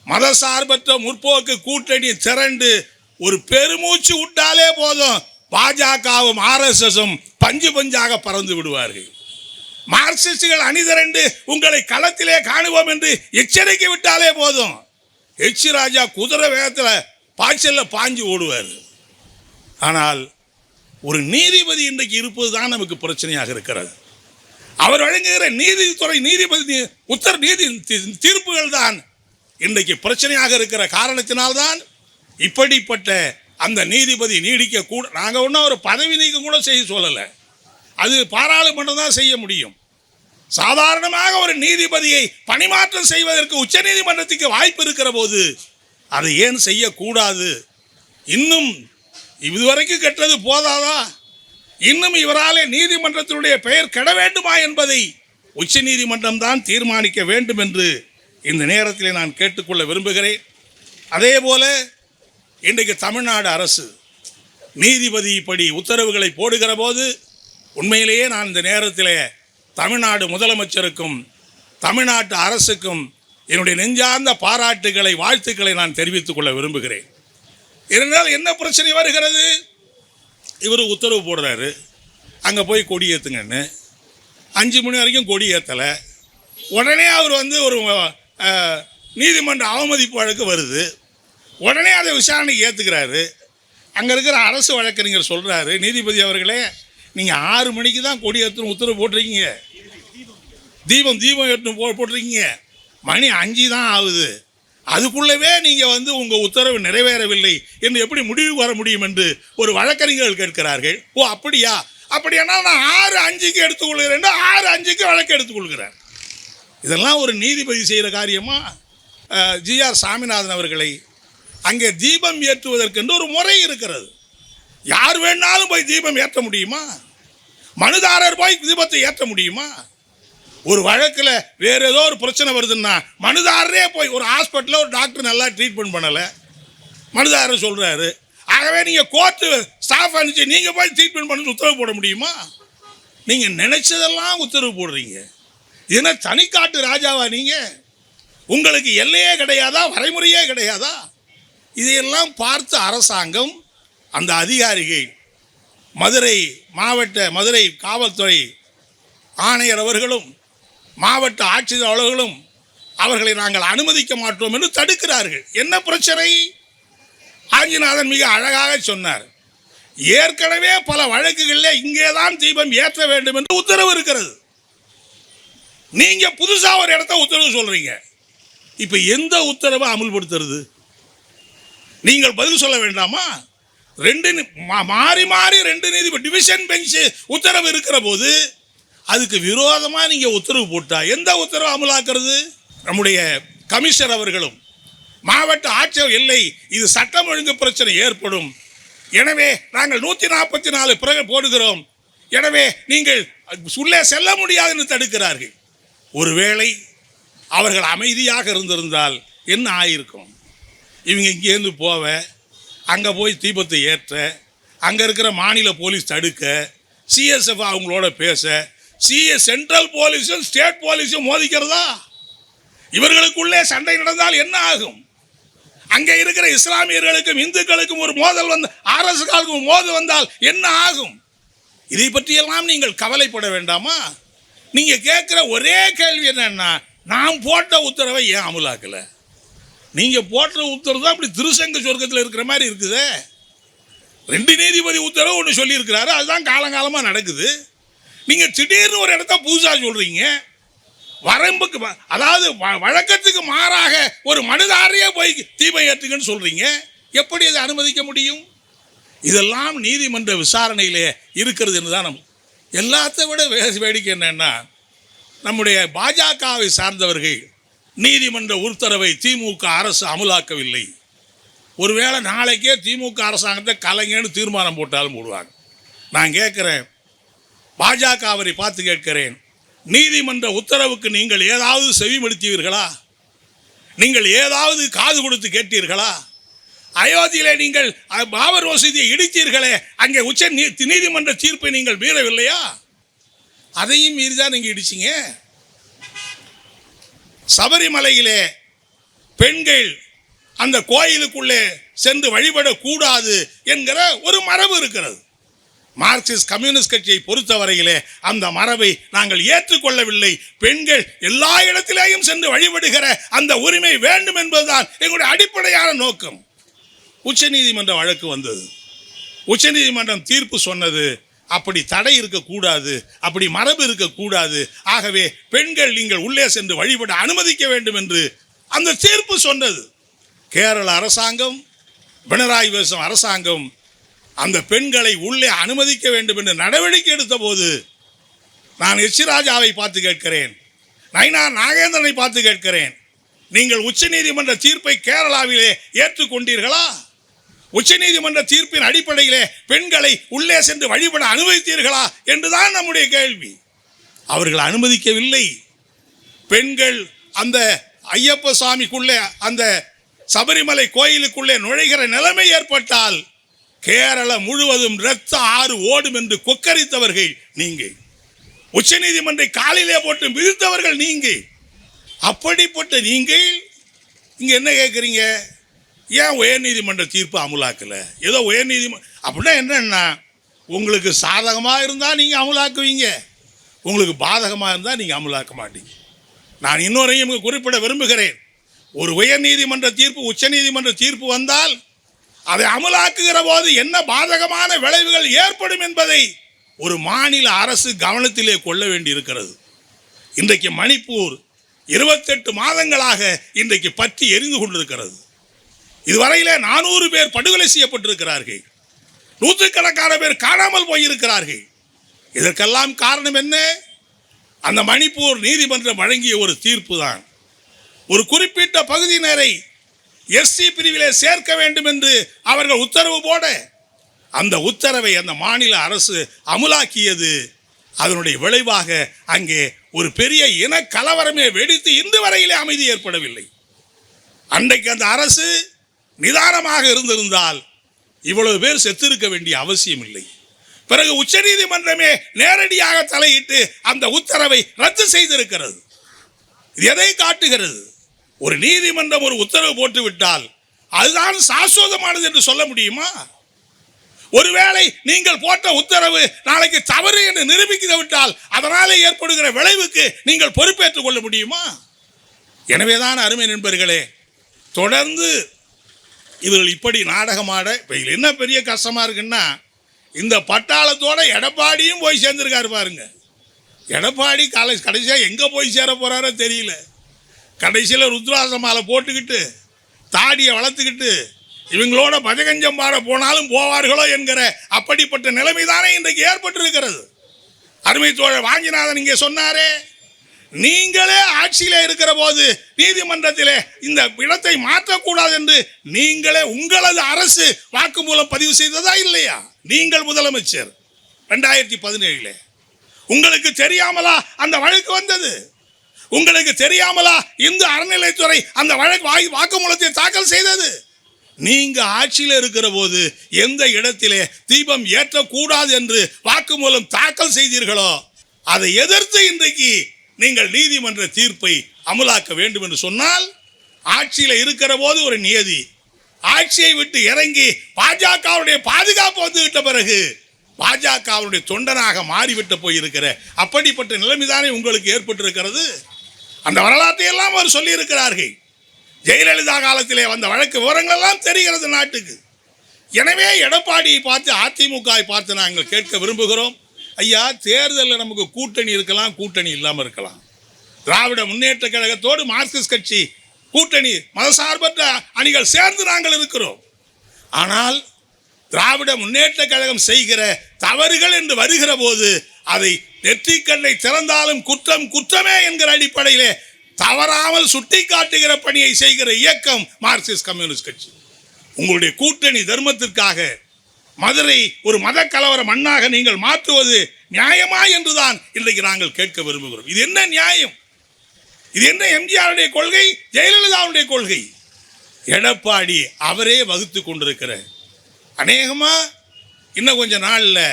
S1: மதசார்பற்ற முற்போக்கு கூட்டணி திரண்டு ஒரு பெருமூச்சு விட்டாலே போதும் பாஜகவும் RSSம் பஞ்சு பஞ்சாக பறந்து விடுவார்கள். மார்க்சிஸ்டுகள் அணிதிரண்டு உங்களை களத்திலே காணுவோம் என்று எச்சரிக்கை விட்டாலே போதும் எச் ராஜா குதிரை வேகத்தில் பாய்ச்சல்ல பாஞ்சு ஓடுவார். ஆனால் ஒரு நீதிபதி இன்றைக்கு இருப்பது தான் நமக்கு பிரச்சனையாக இருக்கிறது. அவர் வழங்குகிற நீதித்துறை நீதிபதி நீதி தீர்ப்புகள் தான் இன்றைக்கு பிரச்சனையாக இருக்கிற காரணத்தினால்தான் இப்படிப்பட்ட அந்த நீதிபதி நீடிக்க கூட நாங்கள் ஒன்றும் ஒரு பதவி நீக்கம் கூட செய்ய சொல்லலை. அது பாராளுமன்றம் தான் செய்ய முடியும். சாதாரணமாக ஒரு நீதிபதியை பணிமாற்றம் செய்வதற்கு உச்ச நீதிமன்றத்துக்கு வாய்ப்பு இருக்கிற போது அதை ஏன் செய்யக்கூடாது? இன்னும் இதுவரைக்கும் கெட்டது போதாதா? இன்னும் இவராலே நீதிமன்றத்தினுடைய பெயர் கெட வேண்டுமா என்பதை உச்ச நீதிமன்றம் தான் தீர்மானிக்க வேண்டும் என்று இந்த நேரத்தில் நான் கேட்டுக்கொள்ள விரும்புகிறேன். அதே போல இன்றைக்கு தமிழ்நாடு அரசு நீதிபதி இப்படி உத்தரவுகளை போடுகிற போது உண்மையிலேயே நான் இந்த நேரத்தில் தமிழ்நாடு முதலமைச்சருக்கும் தமிழ்நாட்டு அரசுக்கும் என்னுடைய நெஞ்சார்ந்த பாராட்டுகளை வாழ்த்துக்களை நான் தெரிவித்துக் கொள்ள விரும்புகிறேன். இருந்தால் என்ன பிரச்சனை வருகிறது? இவர் உத்தரவு போடுறாரு, அங்கே போய் கொடி ஏற்றுங்கன்னு 5 மணி வரைக்கும் கொடி ஏற்றலை. உடனே அவர் ஒரு நீதிமன்ற அவமதிப்பு வழக்கு வருது. உடனே அதை விசாரணைக்கு ஏற்றுக்கிறாரு. அங்கே இருக்கிற அரசு வழக்கறிஞர் சொல்கிறாரு, நீதிபதி அவர்களே நீங்கள் 6 மணிக்கு தான் கொடி ஏற்றணும் உத்தரவு போட்டிருக்கீங்க, தீபம் ஏற்றணும் போட்டிருக்கீங்க, மணி 5 தான் ஆகுது, அதுக்குள்ளவே நீங்கள் உங்கள் உத்தரவு நிறைவேறவில்லை என்று எப்படி முடிவுக்கு வர முடியும் என்று ஒரு வழக்கறிஞர்கள் கேட்கிறார்கள். ஓ அப்படியா? அப்படியானால் நான் 6:05க்கு எடுத்துக்கொள்கிறேன், 6:05க்கு வழக்கு எடுத்துக்கொள்கிறேன். இதெல்லாம் ஒரு நீதிபதி செய்கிற காரியமா? GR சாமிநாதன் அவர்களை அங்கே தீபம் ஏற்றுவதற்கென்று ஒரு முறை இருக்கிறது. யார் வேணாலும் போய் தீபம் ஏற்ற முடியுமா? மனுதாரர் போய் தீபத்தை ஏற்ற முடியுமா? ஒரு வழக்கில் வேறு ஏதோ ஒரு பிரச்சனை வருதுன்னா மனுதாரரே போய் ஒரு ஹாஸ்பிட்டலில் ஒரு டாக்டர் நல்லா ட்ரீட்மெண்ட் பண்ணலை, மனுதாரர் சொல்கிறாரு. ஆகவே நீங்கள் கோர்ட்டு ஸ்டாஃப் அனுப்பிச்சு நீங்கள் போய் ட்ரீட்மெண்ட் பண்ணி உத்தரவு போட முடியுமா? நீங்கள் நினைச்சதெல்லாம் உத்தரவு போடுறீங்க. என்ன தனிக்காட்டு ராஜாவா நீங்கள்? உங்களுக்கு எல்லையே கிடையாதா? வரைமுறையே கிடையாதா? இதையெல்லாம் பார்த்த அரசாங்கம், அந்த அதிகாரிகள், மதுரை காவல்துறை ஆணையர் அவர்களும் மாவட்ட ஆட்சியர் அவர்களும் அவர்களை நாங்கள் அனுமதிக்க மாட்டோம் என்று தடுக்கிறார்கள். என்ன பிரச்சனை? ஆஞ்சிநாதன் மிக அழகாக சொன்னார். ஏற்கனவே பல வழக்குகளில் இங்கேதான் தீபம் ஏற்ற வேண்டும் என்று உத்தரவு இருக்கிறது. நீங்க புதுசா ஒரு இடத்த உத்தரவு சொல்றீங்க. இப்ப எந்த உத்தரவை அமல்படுத்துறது? நீங்கள் பதில் சொல்ல வேண்டாமா? மாறி ரெண்டு நீதிபதி டிவிஷன் பெஞ்ச் உத்தரவு இருக்கிற போது அதுக்கு விரோதமா நீங்க உத்தரவு போட்டா எந்த உத்தரவு அமலாக்குறது? நம்முடைய கமிஷனர் அவர்களும் மாவட்ட ஆட்சியர் இல்லை, இது சட்டம் ஒழுங்கு பிரச்சனை ஏற்படும், எனவே நாங்கள் 144 பிறகு போடுகிறோம், எனவே நீங்கள் உள்ளே செல்ல முடியாது என்று தடுக்கிறார்கள். ஒருவேளை அவர்கள் அமைதியாக இருந்திருந்தால் என்ன ஆயிருக்கும்? இவங்க இங்கேருந்து போவ, அங்கே போய் தீபத்தை ஏற்ற, அங்கே இருக்கிற மாநில போலீஸ் தடுக்க, சிஎஸ்எஃப் அவங்களோட பேச, சென்ட்ரல் போலீஸும் ஸ்டேட் போலீஸும் மோதிக்கிறதா? இவர்களுக்குள்ளே சண்டை நடந்தால் என்ன ஆகும்? அங்கே இருக்கிற இஸ்லாமியர்களுக்கும் இந்துக்களுக்கும் ஒரு மோதல் வந்து அரசுகளுக்கும் மோதல் வந்தால் என்ன ஆகும்? இதை பற்றியெல்லாம் நீங்கள் கவலைப்பட வேண்டாமா? நீங்க கேட்கிற ஒரே கேள்வி என்னன்னா, நாம் போட்ட உத்தரவை ஏன் அமலாக்கல? நீங்க போட்ட உத்தரவு தான் அப்படி திருசங்க சொர்க்கத்தில் இருக்கிற மாதிரி இருக்குது. 2 நீதிபதி உத்தரவு ஒன்று சொல்லி இருக்கிறாரு, அதுதான் காலங்காலமாக நடக்குது. நீங்க திடீர்னு ஒரு இடத்த புதுசா சொல்றீங்க. வரம்புக்கு அதாவது வழக்கத்துக்கு மாறாக ஒரு மனுதாரையே போய் தீபம் ஏற்றுங்கன்னு சொல்றீங்க. எப்படி அதை அனுமதிக்க முடியும்? இதெல்லாம் நீதிமன்ற விசாரணையிலே இருக்கிறது என்றுதான். எல்லாத்தை விட வேடிக்கை என்னன்னா, நம்முடைய பாஜகவை சார்ந்தவர்கள் நீதிமன்ற உத்தரவை திமுக அரசு அமலாக்கவில்லை. ஒருவேளை நாளைக்கே திமுக அரசாங்கத்தை கலைஞன்னு தீர்மானம் போட்டாலும் போடுவாங்க. நான் கேட்குறேன், பாஜகவை பார்த்து கேட்கிறேன், நீதிமன்ற உத்தரவுக்கு நீங்கள் ஏதாவது செவிமடுத்தீர்களா? நீங்கள் ஏதாவது காது கொடுத்து கேட்டீர்களா? அயோத்தியிலே நீங்கள் பாபர் மசூதியை இடித்தீர்களே, அங்கே உச்ச நீதிமன்ற தீர்ப்பை நீங்கள் மீறவில்லையா? அதையும் மீறிதான் நீங்க இடிச்சிங்க. சபரிமலையிலே பெண்கள் அந்த கோயிலுக்குள்ளே சென்று வழிபடக்கூடாது என்கிற ஒரு மரபு இருக்கிறது. மார்க்சிஸ்ட் கம்யூனிஸ்ட் கட்சியை பொறுத்தவரையிலே அந்த மரபை நாங்கள் ஏற்றுக்கொள்ளவில்லை. பெண்கள் எல்லா இடத்திலேயும் சென்று வழிபடுகிற அந்த உரிமை வேண்டும் என்பதுதான் எங்களுடைய அடிப்படையான நோக்கம். உச்சநீதிமன்ற வழக்கு வந்தது. உச்சநீதிமன்றம் தீர்ப்பு சொன்னது, அப்படி தடை இருக்கக்கூடாது, அப்படி மரபு இருக்கக்கூடாது, ஆகவே பெண்கள் நீங்கள் உள்ளே சென்று வழிபட அனுமதிக்க வேண்டும் என்று அந்த தீர்ப்பு சொன்னது. கேரள அரசாங்கம், பினராயி விஜயன் அரசாங்கம் அந்த பெண்களை உள்ளே அனுமதிக்க வேண்டும் என்று நடவடிக்கை எடுத்த போது நான் எச் ராஜாவை பார்த்து கேட்கிறேன், நயினார் நாகேந்திரனை பார்த்து கேட்கிறேன், நீங்கள் உச்சநீதிமன்ற தீர்ப்பை கேரளாவிலே ஏற்றுக்கொண்டீர்களா? உச்சநீதிமன்ற தீர்ப்பின் அடிப்படையிலே பெண்களை உள்ளே சென்று வழிபட அனுமதித்தீர்களா என்றுதான் நம்முடைய கேள்வி. அவர்கள் அனுமதிக்கவில்லை. பெண்கள் அந்த ஐயப்ப சுவாமிக்குள்ளே, அந்த சபரிமலை கோயிலுக்குள்ளே நுழைகிற நிலைமை ஏற்பட்டால் கேரளம் முழுவதும் இரத்த ஆறு ஓடும் என்று கொக்கரித்தவர்கள் நீங்க. உச்சநீதிமன்ற காலிலே போட்டு மிதித்தவர்கள் நீங்க. அப்படிப்பட்ட நீங்கள் இங்க என்ன கேட்குறீங்க? ஏன் உயர்நீதிமன்ற தீர்ப்பு அமலாக்கல? ஏதோ உயர்நீதிமன்றம் அப்படின்னா என்னன்னா, உங்களுக்கு சாதகமாக இருந்தால் நீங்கள் அமலாக்குவீங்க, உங்களுக்கு பாதகமாக இருந்தால் நீங்கள் அமலாக்க மாட்டீங்க. நான் இன்னொரையும் குறிப்பிட விரும்புகிறேன். ஒரு உயர்நீதிமன்ற தீர்ப்பு, உச்சநீதிமன்ற தீர்ப்பு வந்தால் அதை அமலாக்குகிற போது என்ன பாதகமான விளைவுகள் ஏற்படும் என்பதை ஒரு மாநில அரசு கவனத்திலே கொள்ள வேண்டி இருக்கிறது. இன்றைக்கு மணிப்பூர் 28 மாதங்களாக இன்றைக்கு பற்றி எரிந்து கொண்டிருக்கிறது. இதுவரையிலே 400 பேர் படுகொலை செய்யப்பட்டிருக்கிறார்கள். நூற்றுக்கணக்கான பேர் காணாமல் போயிருக்கிறார்கள். இதற்கெல்லாம் காரணம் என்ன? அந்த மணிப்பூர் நீதிமன்றம் வழங்கிய ஒரு தீர்ப்பு தான். ஒரு குறிப்பிட்ட பகுதியினரை எஸ்சி பிரிவிலே சேர்க்க வேண்டும் என்று அவர்கள் உத்தரவு போட, அந்த உத்தரவை அந்த மாநில அரசு அமுலாக்கியது. அதனுடைய விளைவாக அங்கே ஒரு பெரிய இன கலவரமே வெடித்து இன்று வரையிலே அமைதி ஏற்படவில்லை. அன்றைக்கு அந்த அரசு நிதானமாக இருந்திருந்தால் இவ்வளவு பேர் செத்திருக்க வேண்டிய அவசியம் இல்லை. பிறகு உச்சநீதிமன்றமே நேரடியாக தலையிட்டு அந்த உத்தரவை ரத்து செய்திருக்கிறது. இது எதை காட்டுகிறது? ஒரு நீதிமன்றம் ஒரு உத்தரவு போட்டு விட்டால் அதுதான் சாஸ்வதமானது என்று சொல்ல முடியுமா? ஒருவேளை நீங்கள் போட்ட உத்தரவு நாளைக்கு தவறு என்று நிரூபித்து விட்டால் அதனாலே ஏற்படுகிற விளைவுக்கு நீங்கள் பொறுப்பேற்றுக் கொள்ள முடியுமா? எனவேதான் அருமை நண்பர்களே, தொடர்ந்து இவர்கள் இப்படி நாடகமாட இப்போ இதில் என்ன பெரிய கஷ்டமாக இருக்குன்னா, இந்த பட்டாளத்தோட எடப்பாடியும் போய் சேர்ந்துருக்காரு பாருங்க. எடப்பாடி கடைசியாக எங்கே போய் சேர போகிறாரோ தெரியல. கடைசியில் ருத்ராச மாலை போட்டுக்கிட்டு தாடியை வளர்த்துக்கிட்டு இவங்களோட பஜகஞ்சம் பாட போனாலும் போவார்களோ என்கிற அப்படிப்பட்ட நிலைமை தானே இன்றைக்கு ஏற்பட்டிருக்கிறது. அருமை தோழர் வாஞ்சிநாதன் இங்கே சொன்னாரே, நீங்களே ஆட்சியிலே இருக்கிற போது நீதிமன்றத்திலே இந்த இடத்தை மாற்றக்கூடாது என்று நீங்களே உங்களது அரசு வாக்குமூலம் பதிவு செய்ததா இல்லையா? நீங்கள் முதலமைச்சர் 2017 உங்களுக்கு தெரியாமலா அந்த வழக்கு வந்தது? உங்களுக்கு தெரியாமலா இந்து அறநிலைத்துறை அந்த வாக்குமூலத்தை தாக்கல் செய்தது? நீங்க ஆட்சியில் இருக்கிற போது எந்த இடத்திலே தீபம் ஏற்றக்கூடாது என்று வாக்குமூலம் தாக்கல் செய்தீர்களோ அதை எதிர்த்து இன்றைக்கு நீங்கள் நீதிமன்ற தீர்ப்பை அமலாக்க வேண்டும் என்று சொன்னால், ஆட்சியில் இருக்கிற போது ஒரு நியதி, ஆட்சியை விட்டு இறங்கி பாஜகவுடைய பாதுகாப்பு வந்துவிட்ட பிறகு பாஜகவுடைய தொண்டனாக மாறிவிட்டு போயிருக்கிற அப்படிப்பட்ட நிலைமைதானே உங்களுக்கு ஏற்பட்டிருக்கிறது. அந்த வரலாற்றை எல்லாம் அவர் சொல்லி இருக்கிறார்கள். ஜெயலலிதா காலத்திலே வந்த வழக்கு விவரங்கள் எல்லாம் தெரிகிறது நாட்டுக்கு. எனவே எடப்பாடியை பார்த்து அதிமுகவை பார்த்து நாங்கள் கேட்க விரும்புகிறோம். ஐயா, தேர்தலில் நமக்கு கூட்டணி இருக்கலாம், கூட்டணி இல்லாமல் இருக்கலாம். திராவிட முன்னேற்ற கழகத்தோடு மார்க்சிஸ்ட் கட்சி கூட்டணி மதசார்பற்ற அணிகள் சேர்ந்து நாங்கள் இருக்கிறோம். ஆனால் திராவிட முன்னேற்ற கழகம் செய்கிற தவறுகள் என்று வருகிற போது அதை நெற்றிக்கண்ணை திறந்தாலும் குற்றம் குற்றமே என்கிற அடிப்படையிலே தவறாமல் சுட்டி காட்டுகிற பணியை செய்கிற இயக்கம் மார்க்சிஸ்ட் கம்யூனிஸ்ட் கட்சி. உங்களுடைய கூட்டணி தர்மத்திற்காக மதுரை ஒரு மத கலவர மண்ணாக நீங்கள் மாற்றுவது நியாயமா என்றுதான் இன்றைக்கு நாங்கள் கேட்க விரும்புகிறோம். இது என்ன நியாயம்? இது என்ன எம்ஜிஆருடைய கொள்கை, ஜெயலலிதாவுடைய கொள்கை? எடப்பாடி அவரே வகுத்து கொண்டிருக்கிற அநேகமா இன்னும் கொஞ்ச நாளில்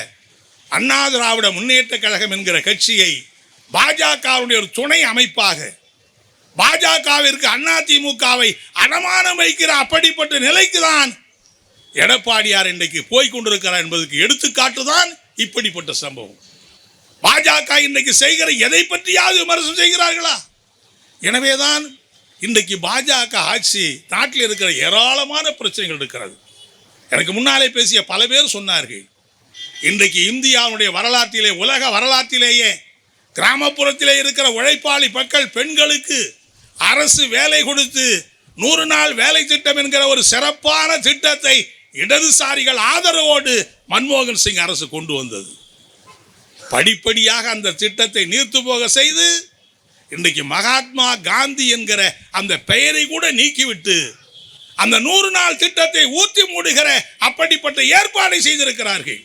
S1: அண்ணா திராவிட முன்னேற்ற கழகம் என்கிற கட்சியை பாஜகவுடைய ஒரு துணை அமைப்பாக பாஜகவிற்கு அதிமுகவை அடமானம் வைக்கிற அப்படிப்பட்ட நிலைக்கு தான் எடப்பாடியார் இன்றைக்கு போய்கொண்டிருக்கிறார் என்பதற்கு எடுத்துக்காட்டுதான் இப்படிப்பட்ட சம்பவம். பாஜக இன்றைக்கு செய்கிற எதை பற்றியாவது விமர்சனம் செய்கிறார்களா? எனவேதான் இன்றைக்கு பாஜக ஆட்சி நாட்டில் இருக்கிற ஏராளமான பிரச்சனைகள் இருக்கிறது. எனக்கு முன்னாலே பேசிய பல பேர் சொன்னார்கள், இன்றைக்கு இந்தியாவுடைய வரலாற்றிலே, உலக வரலாற்றிலேயே கிராமப்புறத்திலே இருக்கிற உழைப்பாளி மக்கள் பெண்களுக்கு அரசு வேலை கொடுத்து 100 நாள் வேலை திட்டம் என்கிற ஒரு சிறப்பான திட்டத்தை இடதுசாரிகள் ஆதரவோடு மன்மோகன் சிங் அரசு கொண்டு வந்தது. படிப்படியாக அந்த திட்டத்தை நீர்த்து போக செய்து இன்றைக்கு மகாத்மா காந்தி என்கிற அந்த பெயரை கூட நீக்கிவிட்டு அந்த 100 நாள் திட்டத்தை ஊற்றி மூடுகிற அப்படிப்பட்ட ஏற்பாடை செய்திருக்கிறார்கள்.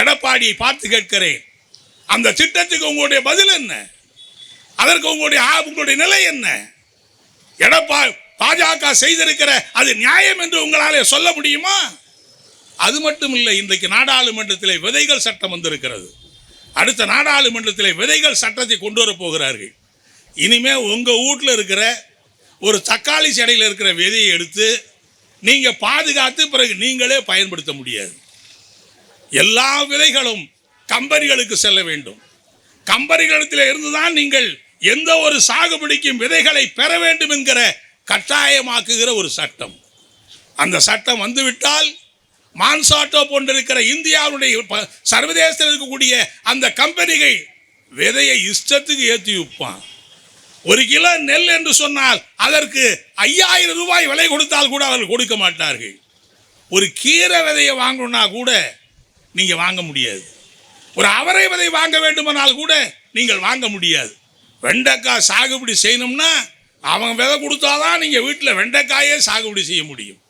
S1: எடப்பாடியை பார்த்து கேட்கிறேன், அந்த திட்டத்துக்கு உங்களுடைய பதில் என்ன? அதற்கு உங்களுடைய நிலை என்ன? பாஜக செய்திருக்கிற அது நியாயம் என்று உங்களாலே சொல்ல முடியுமா? அது மட்டும் இல்லை, இன்றைக்கு நாடாளுமன்றத்தில் விதைகள் சட்டம் வந்திருக்கிறது. அடுத்த நாடாளுமன்றத்தில் விதைகள் சட்டத்தை கொண்டு வர போகிறார்கள். இனிமே உங்க வீட்டில் இருக்கிற ஒரு தக்காளி செடியில் இருக்கிற விதையை எடுத்து நீங்க பாதுகாத்து பிறகு நீங்களே பயன்படுத்த முடியாது. எல்லா விதைகளும் கம்பெனிகளுக்கு செல்ல வேண்டும். கம்பெனிகளிடத்தில் இருந்துதான் நீங்கள் எந்த ஒரு சாகுபடிக்கும் விதைகளை பெற வேண்டும் என்கிற கட்டாயமாக்குகிற ஒரு சட்டம். அந்த சட்டம் வந்துவிட்டால் மான்சாட்டோ போன்றிருக்கிற இந்தியாவுடைய சர்வதேசத்தில் இருக்கக்கூடிய அந்த கம்பெனிகள் விதையை இஷ்டத்துக்கு ஏற்றி வைப்பான். 1 கிலோ நெல் என்று சொன்னால் அதற்கு 5000 ரூபாய் விலை கொடுத்தால் கூட அவர்கள் கொடுக்க மாட்டார்கள். ஒரு கீரை விதையை வாங்கணும்னா கூட நீங்கள் வாங்க முடியாது. ஒரு அவரை விதை வாங்க வேண்டுமானால் கூட நீங்கள் வாங்க முடியாது. வெண்டைக்காய் சாகுபடி செய்யணும்னா அவங்க விதை கொடுத்தாதான் நீங்கள் வீட்டில் வெண்டைக்காயே சாகுபடி செய்ய முடியும்.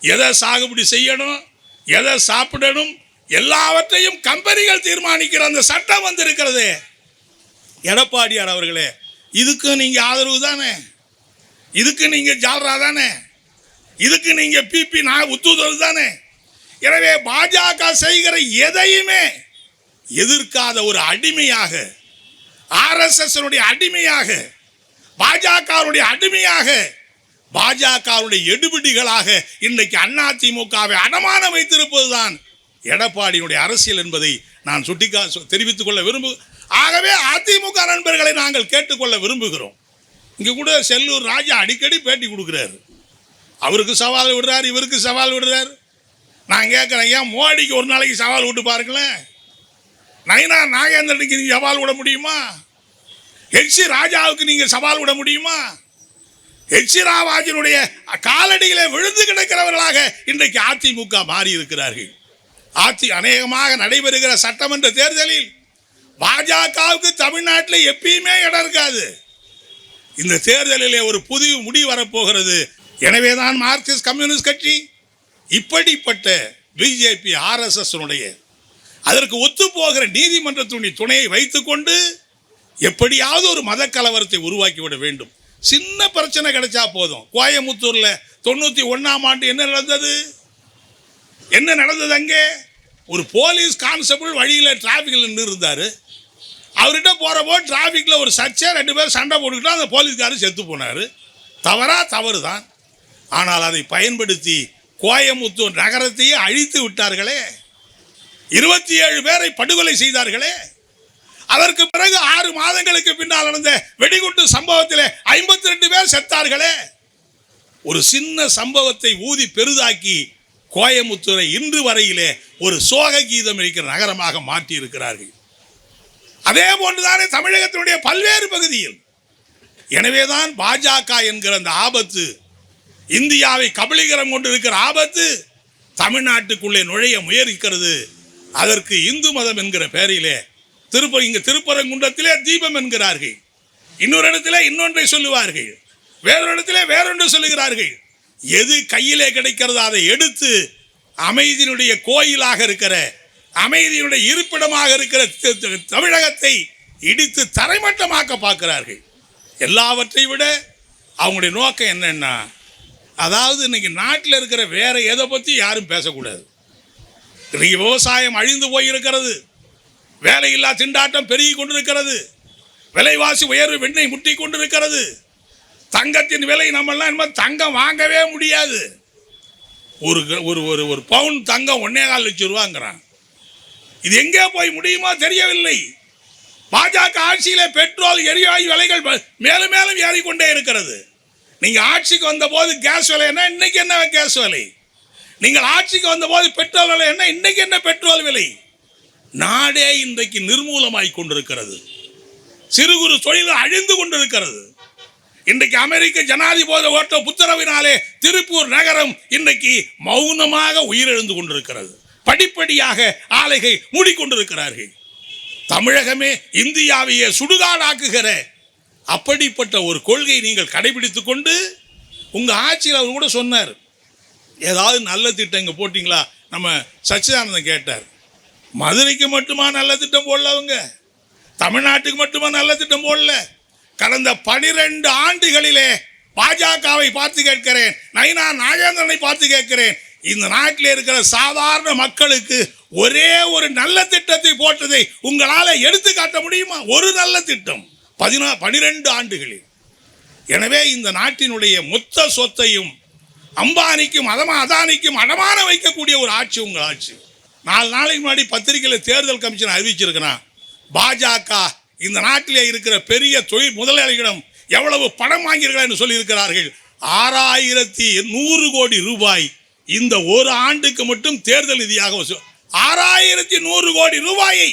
S1: எதை சாகுபடி செய்யணும், எதை சாப்பிடணும், எல்லாவற்றையும் கம்பெனிகள் தீர்மானிக்கிற அந்த சட்டம் வந்திருக்கிறது. எடப்பாடியார் அவர்களே, இதுக்கு நீங்கள் ஆதரவு தானே? இதுக்கு நீங்கள் ஜால்ரா தானே? இதுக்கு நீங்கள் பிபி ஒத்துதல் தானே? எனவே பாஜக செய்கிற எதையுமே எதிர்க்காத ஒரு அடிமையாக, RSS அடிமையாக, பாஜகவுடைய அடிமையாக, பாஜகவுடைய எடுபிடிகளாக இன்றைக்கு அதிமுகவை அடமானம் வைத்திருப்பதுதான் எடப்பாடியுடைய அரசியல் என்பதை நான் தெரிவித்துக் கொள்ள ஆகவே அதிமுக நண்பர்களை நாங்கள் கேட்டுக்கொள்ள விரும்புகிறோம். இங்கே கூட செல்லூர் ராஜா அடிக்கடி பேட்டி கொடுக்குறாரு. அவருக்கு சவால் விடுறாரு, இவருக்கு சவால் விடுறாரு. நான் கேட்குறேன், ஏன் மோடிக்கு ஒரு நாளைக்கு சவால் விட்டு பாருங்களேன். நயினா நாகேந்திரனுக்கு நீங்கள் சவால் விட முடியுமா? HC ராஜாவுக்கு நீங்கள் சவால் விட முடியுமா? HC ராவாஜனுடைய காலடியிலே விழுந்து கிடக்கிறவர்களாக இன்றைக்கு அதிமுக மாறி இருக்கிறார்கள். அநேகமாக நடைபெறுகிற சட்டமன்ற தேர்தலில் பாஜகவுக்கு தமிழ்நாட்டில் எப்பயுமே இடம் இருக்காது. இந்த தேர்தலிலே ஒரு புதிய முடிவு வரப்போகிறது. எனவேதான் மார்க்சிஸ்ட் கம்யூனிஸ்ட் கட்சி இப்படிப்பட்ட பிஜேபி RSS அதற்கு ஒத்துப்போகிற நீதிமன்றத்தினுடைய துணையை வைத்துக்கொண்டு எப்படியாவது ஒரு மத கலவரத்தை உருவாக்கிவிட வேண்டும். சின்ன பிரச்சனை கிடைச்சா போதும். கோயமுத்தூர்ல 91ஆம் ஆண்டு என்ன நடந்தது? அங்கே ஒரு போலீஸ் கான்ஸ்டபிள் வழியில் டிராஃபிக்கில் நின்று இருந்தார். அவர்கிட்ட போகிறப்போ டிராஃபிக்கில் ஒரு சர்ச்சை, 2 பேர் சண்டை போட்டுக்கிட்டு அந்த போலீஸ்காரர் செத்து போனார். தவறு தான். ஆனால் அதை பயன்படுத்தி கோயமுத்தூர் நகரத்தையே அழித்து விட்டார்களே. 27 பேரை படுகொலை செய்தார்களே. அதற்கு பிறகு 6 மாதங்களுக்கு பின்னால் நடந்த வெடிகுண்டு சம்பவத்திலே 52 பேர் செத்தார்களே. ஒரு சின்ன சம்பவத்தை ஊதி பெரிதாக்கி கோயமுத்தூரை இன்று வரையிலே ஒரு சோக கீதம் இருக்கிற நகரமாக மாற்றி இருக்கிறார்கள். அதே போன்றுதானே தமிழகத்தினுடைய பல்வேறு பகுதியில். எனவேதான் பாஜக என்கிற அந்த ஆபத்து, இந்தியாவை கபலீகரம் கொண்டு இருக்கிற ஆபத்து தமிழ்நாட்டுக்குள்ளே நுழைய முயற்சிக்கிறது. அதற்கு இந்து மதம் என்கிற பெயரிலே திருப்பரங்குன்றத்திலே தீபம் என்கிறார்கள், இன்னொரு இடத்திலே இன்னொன்றை சொல்லுவார்கள், வேறொரு இடத்திலே வேறொன்று சொல்லுகிறார்கள். எது கையிலே கிடைக்கிறதோ அதை எடுத்து அமைதியினுடைய கோயிலாக இருக்கிற, அமைதியினுடைய இருப்பிடமாக இருக்கிற தமிழகத்தை இடித்து தரைமட்டமாக்க பார்க்கிறார்கள். எல்லாவற்றை விட அவங்களுடைய நோக்கம் என்னன்னா, அதாவது இன்னைக்கு நாட்டில் இருக்கிற வேற எதை பற்றி யாரும் பேசக்கூடாது. இன்னைக்கு விவசாயம் அழிந்து போயிருக்கிறது, வேலையில்லா திண்டாட்டம் பெருகி கொண்டிருக்கிறது, விலைவாசி உயர்வு வெண்ணை முட்டி கொண்டிருக்கிறது, தங்கத்தின் விலை நம்மெல்லாம் தங்கம் வாங்கவே முடியாது. ஒரு பவுன் தங்கம் 1.25 லட்சம் ரூபாங்கிறான். இது எங்கே போய் முடியுமா தெரியவில்லை. பாஜக ஆட்சியிலே பெட்ரோல் எரிவாயு விலைகள் மேலும் மேலும் ஏறிக்கொண்டே இருக்கிறது. நீங்கள் ஆட்சிக்கு வந்த போது கேஸ் விலை என்ன, இன்னைக்கு என்ன கேஸ் விலை? நீங்கள் ஆட்சிக்கு வந்த போது பெட்ரோல் விலை என்ன, இன்னைக்கு என்ன பெட்ரோல் விலை? நாடே இன்றைக்கு நிர்மூலமாய் கொண்டிருக்கிறது. சிறு குறு தொழில் அழிந்து கொண்டிருக்கிறது. இன்றைக்கு அமெரிக்க ஜனாதிபதி ஓட்ட உத்தரவினாலே திருப்பூர் நகரம் இன்றைக்கு மௌனமாக உயிரிழந்து கொண்டிருக்கிறது. படிப்படியாக ஆலைகள் மூடிக்கொண்டிருக்கிறார்கள். தமிழகமே இந்தியாவையே சுடுகாடாக்குகிற அப்படிப்பட்ட ஒரு கொள்கை நீங்கள் கடைபிடித்துக் கொண்டு உங்கள் ஆட்சியில் அவர் கூட சொன்னார், ஏதாவது நல்ல திட்டம் இங்கே போட்டிங்களா? நம்ம சச்சிதானந்தன் கேட்டார், மதுரைக்கு மட்டுமா நல்ல திட்டம் போடல, அவங்க தமிழ்நாட்டுக்கு மட்டுமா நல்ல திட்டம் போடல? கடந்த 12 ஆண்டுகளிலே பாஜகவை பார்த்து கேட்கிறேன், நயினா நாகேந்திரனை பார்த்து கேட்கிறேன், இந்த நாட்டில் இருக்கிற சாதாரண மக்களுக்கு ஒரே ஒரு நல்ல திட்டத்தை போட்டதை உங்களால் எடுத்து காட்ட முடியுமா? ஒரு நல்ல திட்டம் 12 ஆண்டுகளில். எனவே இந்த நாட்டினுடைய மொத்த சொத்தையும் அம்பானிக்கும் அதானிக்கும் அடமான வைக்கக்கூடிய ஒரு ஆட்சி உங்கள் ஆட்சி. 4 நாளைக்கு முன்னாடி பத்திரிகையில் தேர்தல் கமிஷன் அறிவிச்சிருக்கிறான், பாஜக இந்த நாட்டிலே இருக்கிற பெரிய தொழில் முதலாளிகளிடம் எவ்வளவு பணம் வாங்கிறீர்கள் என்று சொல்லியிருக்கிறார்கள். 6100 கோடி ரூபாய் இந்த ஒரு ஆண்டுக்கு மட்டும் தேர்தல் நிதியாக 6100 கோடி ரூபாயை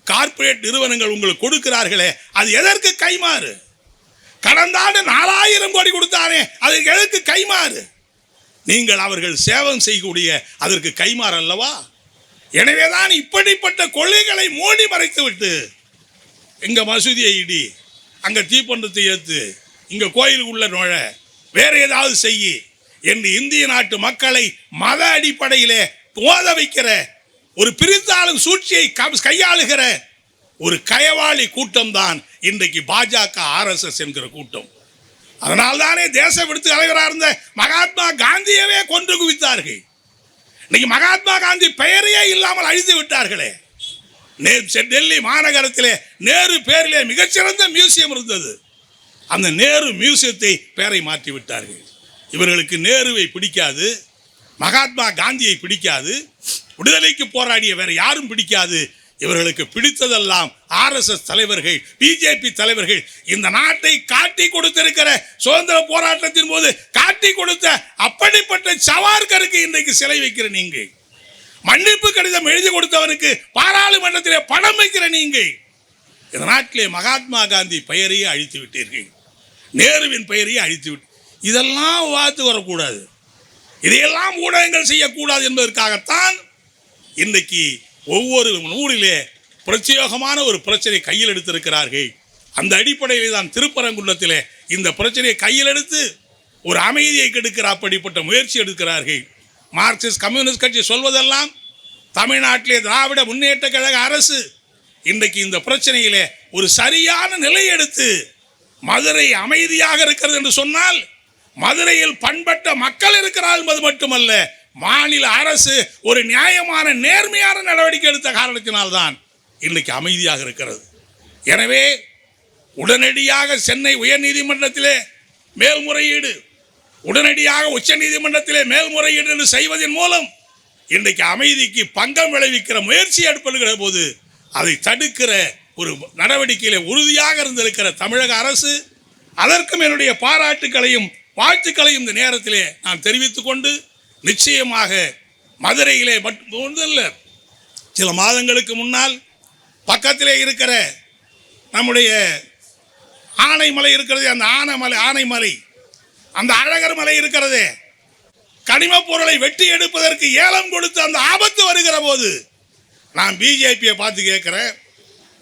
S1: கார்ப்பரேட் நிறுவனங்கள் உங்களுக்கு கொடுக்கிறார்களே, அது எதற்கு கைமாறு? கடந்த ஆண்டு 4000 கோடி கொடுத்தானே, அதற்கு எதற்கு கைமாறு? நீங்கள் அவர்கள் சேவம் செய்யக்கூடிய அதற்கு கைமாறு அல்லவா? எனவேதான் இப்படிப்பட்ட கொள்கைகளை மூடி மறைத்து விட்டு இங்கே மசூதியை இடி, அங்கே தீப்பந்தத்தை ஏற்று, இங்கே கோயிலுக்குள்ள நுழ, வேற ஏதாவது செய்ய என்று இந்திய நாட்டு மக்களை மத அடிப்படையிலே மோத வைக்கிற ஒரு பிரித்தாளும் சூழ்ச்சியை கையாளுகிற ஒரு கயவாளி கூட்டம் தான் இன்றைக்கு பாஜக RSS என்கிற கூட்டம். அதனால்தானே தேச விடுத்து தலைவராக இருந்த மகாத்மா காந்தியவே கொன்று குவித்தார்கள். இன்னைக்கு மகாத்மா காந்தி பெயரையே இல்லாமல் அழித்து விட்டார்களே. டெல்லி மாநகரத்திலே நேரு பேரிலே மிகச்சிறந்த மியூசியம் இருந்தது. அந்த நேரு மியூசியத்தை பெயரை மாற்றி விட்டார்கள். இவர்களுக்கு நேருவை பிடிக்காது, மகாத்மா காந்தியை பிடிக்காது, விடுதலைக்கு போராடிய வேற யாரும் பிடிக்காது. இவர்களுக்கு பிடித்ததெல்லாம் ஆர்எஸ்எஸ் தலைவர்கள், பிஜேபி தலைவர்கள். இந்த நாட்டை காட்டி கொடுத்திருக்கிற சுதந்திர போராட்டத்தின் போது காட்டி கொடுத்த அப்படிப்பட்ட சவார்கருக்கு இன்றைக்கு சிலை வைக்கிற நீங்க, மன்னிப்பு கடிதம் எழுதி கொடுத்தவனுக்கு பாராளுமன்றத்திலே படம் வைக்கிற நீங்க, இந்த நாட்டிலே மகாத்மா காந்தி பெயரையே அழித்து விட்டீர்கள், நேருவின் பெயரையே அழித்து விட்டு. இதெல்லாம் வாத்து வரக்கூடாது, இதையெல்லாம் ஊடகங்கள் செய்யக்கூடாது என்பதற்காகத்தான் இன்றைக்கு ஒவ்வொரு ஊரிலே பிரத்யேகமான ஒரு பிரச்சனை கையில் எடுத்திருக்கிறார்கள். அந்த அடிப்படையில் தான் திருப்பரங்குன்றத்திலே இந்த பிரச்சனையை கையில் எடுத்து ஒரு அமைதியை கெடுக்கிற அப்படிப்பட்ட முயற்சி எடுக்கிறார்கள். மார்க்சிஸ்ட் கம்யூனிஸ்ட் கட்சி சொல்வதெல்லாம் தமிழ்நாட்டிலே திராவிட முன்னேற்ற கழக அரசு இன்றைக்கு இந்த பிரச்சனையிலே ஒரு சரியான நிலை எடுத்து மதுரை அமைதியாக இருக்கிறது என்று சொன்னால் மதுரையில் பண்பட்ட மக்கள் இருக்கிறார்கள் என்பது மட்டுமல்ல, மாநில அரசு ஒரு நியாயமான நேர்மையான நடவடிக்கை எடுத்த காரணத்தினால்தான் இன்றைக்கு அமைதியாக இருக்கிறது. எனவே உடனடியாக சென்னை உயர்நீதிமன்றத்திலே மேல்முறையீடு, உடனடியாக உச்ச நீதிமன்றத்திலே மேல்முறையீடு என்று செய்வதன் மூலம் இன்றைக்கு அமைதிக்கு பங்கம் விளைவிக்கிற முயற்சி ஏற்படுகிற போது அதை தடுக்கிற ஒரு நடவடிக்கையிலே உறுதியாக இருந்திருக்கிற தமிழக அரசு, அதற்கும் என்னுடைய பாராட்டுக்களையும் வாழ்த்துக்களையும் இந்த நேரத்திலே நான் தெரிவித்துக் கொண்டு, நிச்சயமாக மதுரையிலே மட்டுமல்ல, சில மாதங்களுக்கு முன்னால் பக்கத்திலே இருக்கிற நம்முடைய ஆனைமலை இருக்கிறது, அந்த ஆனைமலை அந்த அழகர் மலை இருக்கிறது, கனிம பொருளை வெட்டி எடுப்பதற்கு ஏலம் கொடுத்து அந்த ஆபத்து வருகிற போது நான் பிஜேபியை பார்த்து கேட்கிறேன்,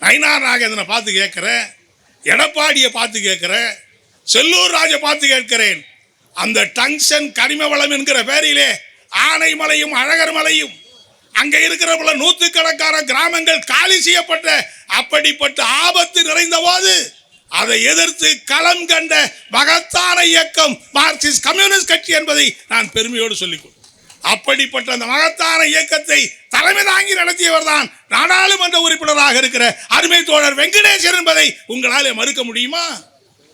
S1: நயினார் நாகேந்திரனை பார்த்து கேட்கிறேன், எடப்பாடியை பார்த்து கேட்கிறேன், செல்லூர் ராஜை பார்த்து கேட்கிறேன். அந்த டங்ஷன் கனிம வளம் என்கிற பேரிலே ஆனைமலையும் அழகர் மலையும் அங்கே இருக்கிற பல நூற்றுக்கணக்கான கிராமங்கள் காலி செய்யப்பட்ட அப்படிப்பட்ட ஆபத்து நிறைந்த போது அதை எதிர்த்து களம் கண்ட மகத்தான இயக்கம் மார்க்சிஸ்ட் கம்யூனிஸ்ட் கட்சி என்பதை நான் பெருமையோடு சொல்லிக்கொள். அப்படிப்பட்ட அந்த மகத்தான இயக்கத்தை தலைமை தாங்கி நடத்தியவர் தான் நாடாளுமன்ற உறுப்பினராக இருக்கிற அருமை தோழர் வெங்கடேசன் என்பதை உங்களால் மறுக்க முடியுமா?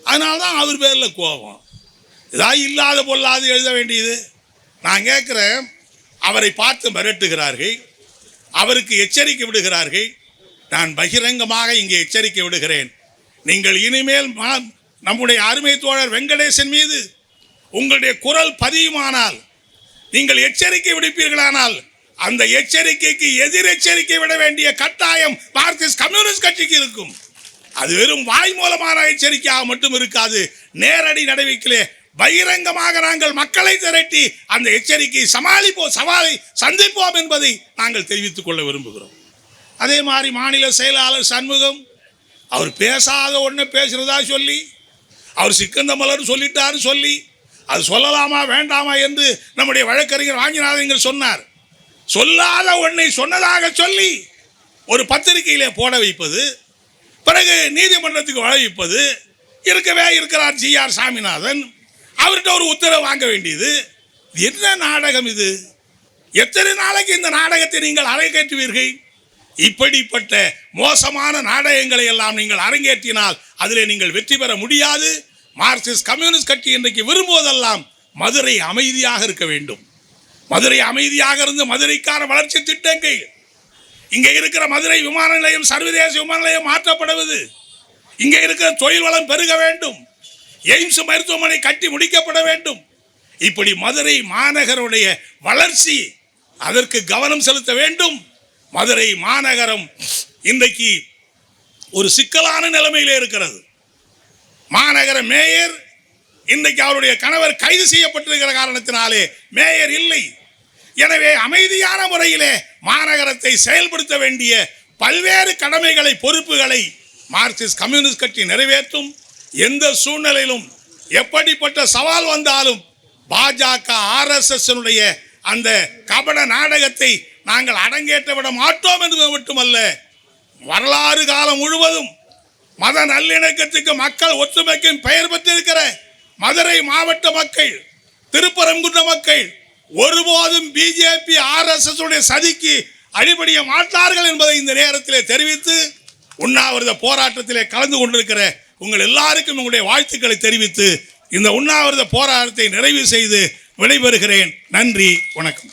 S1: அதனால்தான் அவர் பேரில் கோபம். இதாக இல்லாத பொல்லாது எழுத வேண்டியது. நான் கேட்குறேன், அவரை பார்த்து மிரட்டுகிறார்கள், அவருக்கு எச்சரிக்கை விடுகிறார்கள். நான் பகிரங்கமாக இங்கே எச்சரிக்கை விடுகிறேன். நீங்கள் இனிமேல் நம்முடைய அருமை தோழர் வெங்கடேசன் மீது உங்களுடைய குரல் பதியுமானால், நீங்கள் எச்சரிக்கை விடுப்பீர்களானால், அந்த எச்சரிக்கைக்கு எதிர் எச்சரிக்கை விட வேண்டிய கட்டாயம் மார்க்சிஸ்ட் கம்யூனிஸ்ட் கட்சிக்கு இருக்கும். அது வெறும் வாய் மூலமான எச்சரிக்கையாக மட்டும் இருக்காது, நேரடி நடவடிக்கையிலே பகிரங்கமாக நாங்கள் மக்களை திரட்டி அந்த எச்சரிக்கையை சவாலை சந்திப்போம் என்பதை நாங்கள் தெரிவித்துக் கொள்ள விரும்புகிறோம். அதே மாதிரி மாநில செயலாளர் சண்முகம், அவர் பேசாத ஒன்று பேசுகிறதா சொல்லி, அவர் சிக்கந்தமலர் சொல்லிட்டாரு சொல்லி, அது சொல்லலாமா வேண்டாமா என்று நம்முடைய வழக்கறிஞர் வாங்கினாதீங்கள் சொன்னார். சொல்லாத ஒன்றை சொன்னதாக சொல்லி ஒரு பத்திரிகையிலே போட வைப்பது, பிறகு நீதிமன்றத்துக்கு வழங்கிப்பது, இருக்கவே இருக்கிறார் ஜிஆர் சாமிநாதன், அவர்கிட்ட ஒரு உத்தரவு வாங்க வேண்டியது. என்ன நாடகம் இது? எத்தனை நாளைக்கு இந்த நாடகத்தை நீங்கள் அரங்கேற்றுவீர்கள்? இப்படிப்பட்ட மோசமான நாடகங்களை எல்லாம் நீங்கள் அரங்கேற்றினால் அதில் நீங்கள் வெற்றி பெற முடியாது. மார்க்சிஸ்ட் கம்யூனிஸ்ட் கட்சி இன்றைக்கு விரும்புவதெல்லாம் மதுரை அமைதியாக இருக்க வேண்டும். மதுரை அமைதியாக இருந்து மதுரைக்கான வளர்ச்சி திட்டங்கள், இங்கே இருக்கிற மதுரை விமான நிலையம் சர்வதேச விமான நிலையம் மாற்றப்படுவது, இங்கே இருக்கிற தொழில் வளம் பெருக வேண்டும், எய்ம்ஸ் மருத்துவமனை கட்டி முடிக்கப்பட வேண்டும். இப்படி மதுரை மாநகருடைய வளர்ச்சி, அதற்கு கவனம் செலுத்த வேண்டும். மதுரை மாநகரம் இன்றைக்கு ஒரு சிக்கலான நிலைமையிலே இருக்கிறது. மாநகர மேயர் இன்றைக்கு அவருடைய கணவர் கைது செய்யப்பட்டிருக்கிற காரணத்தினாலே மேயர் இல்லை. எனவே அமைதியான முறையிலே மாநகரத்தை செயல்படுத்த வேண்டிய பல்வேறு கடமைகளை, பொறுப்புகளை மார்க்சிஸ்ட் கம்யூனிஸ்ட் கட்சி நிறைவேற்றும். எந்த சூழ்நிலையிலும் எப்படிப்பட்ட சவால் வந்தாலும் பாஜக RSS அந்த கபட நாடகத்தை நாங்கள் அரங்கேற்ற விட மாட்டோம் என்பது மட்டுமல்ல, வரலாறு காலம் முழுவதும் மத நல்லிணக்கத்துக்கு மக்கள் ஒற்றுமைக்கும் பெயர் பெற்றிருக்கிற மதுரை மாவட்ட மக்கள், திருப்பரங்குன்ற மக்கள், ஒருபோதும் பிஜேபி RSS உடைய சதிக்கு அடிபடிய மாட்டார்கள் என்பதை இந்த நேரத்திலே தெரிவித்து, உண்ணாவிரத போராட்டத்திலே கலந்து கொண்டிருக்கிற உங்கள் எல்லாருக்கும் உங்களுடைய வாழ்த்துக்களை தெரிவித்து இந்த உண்ணாவிரத போராட்டத்தை நிறைவு செய்து விடைபெறுகிறேன். நன்றி, வணக்கம்.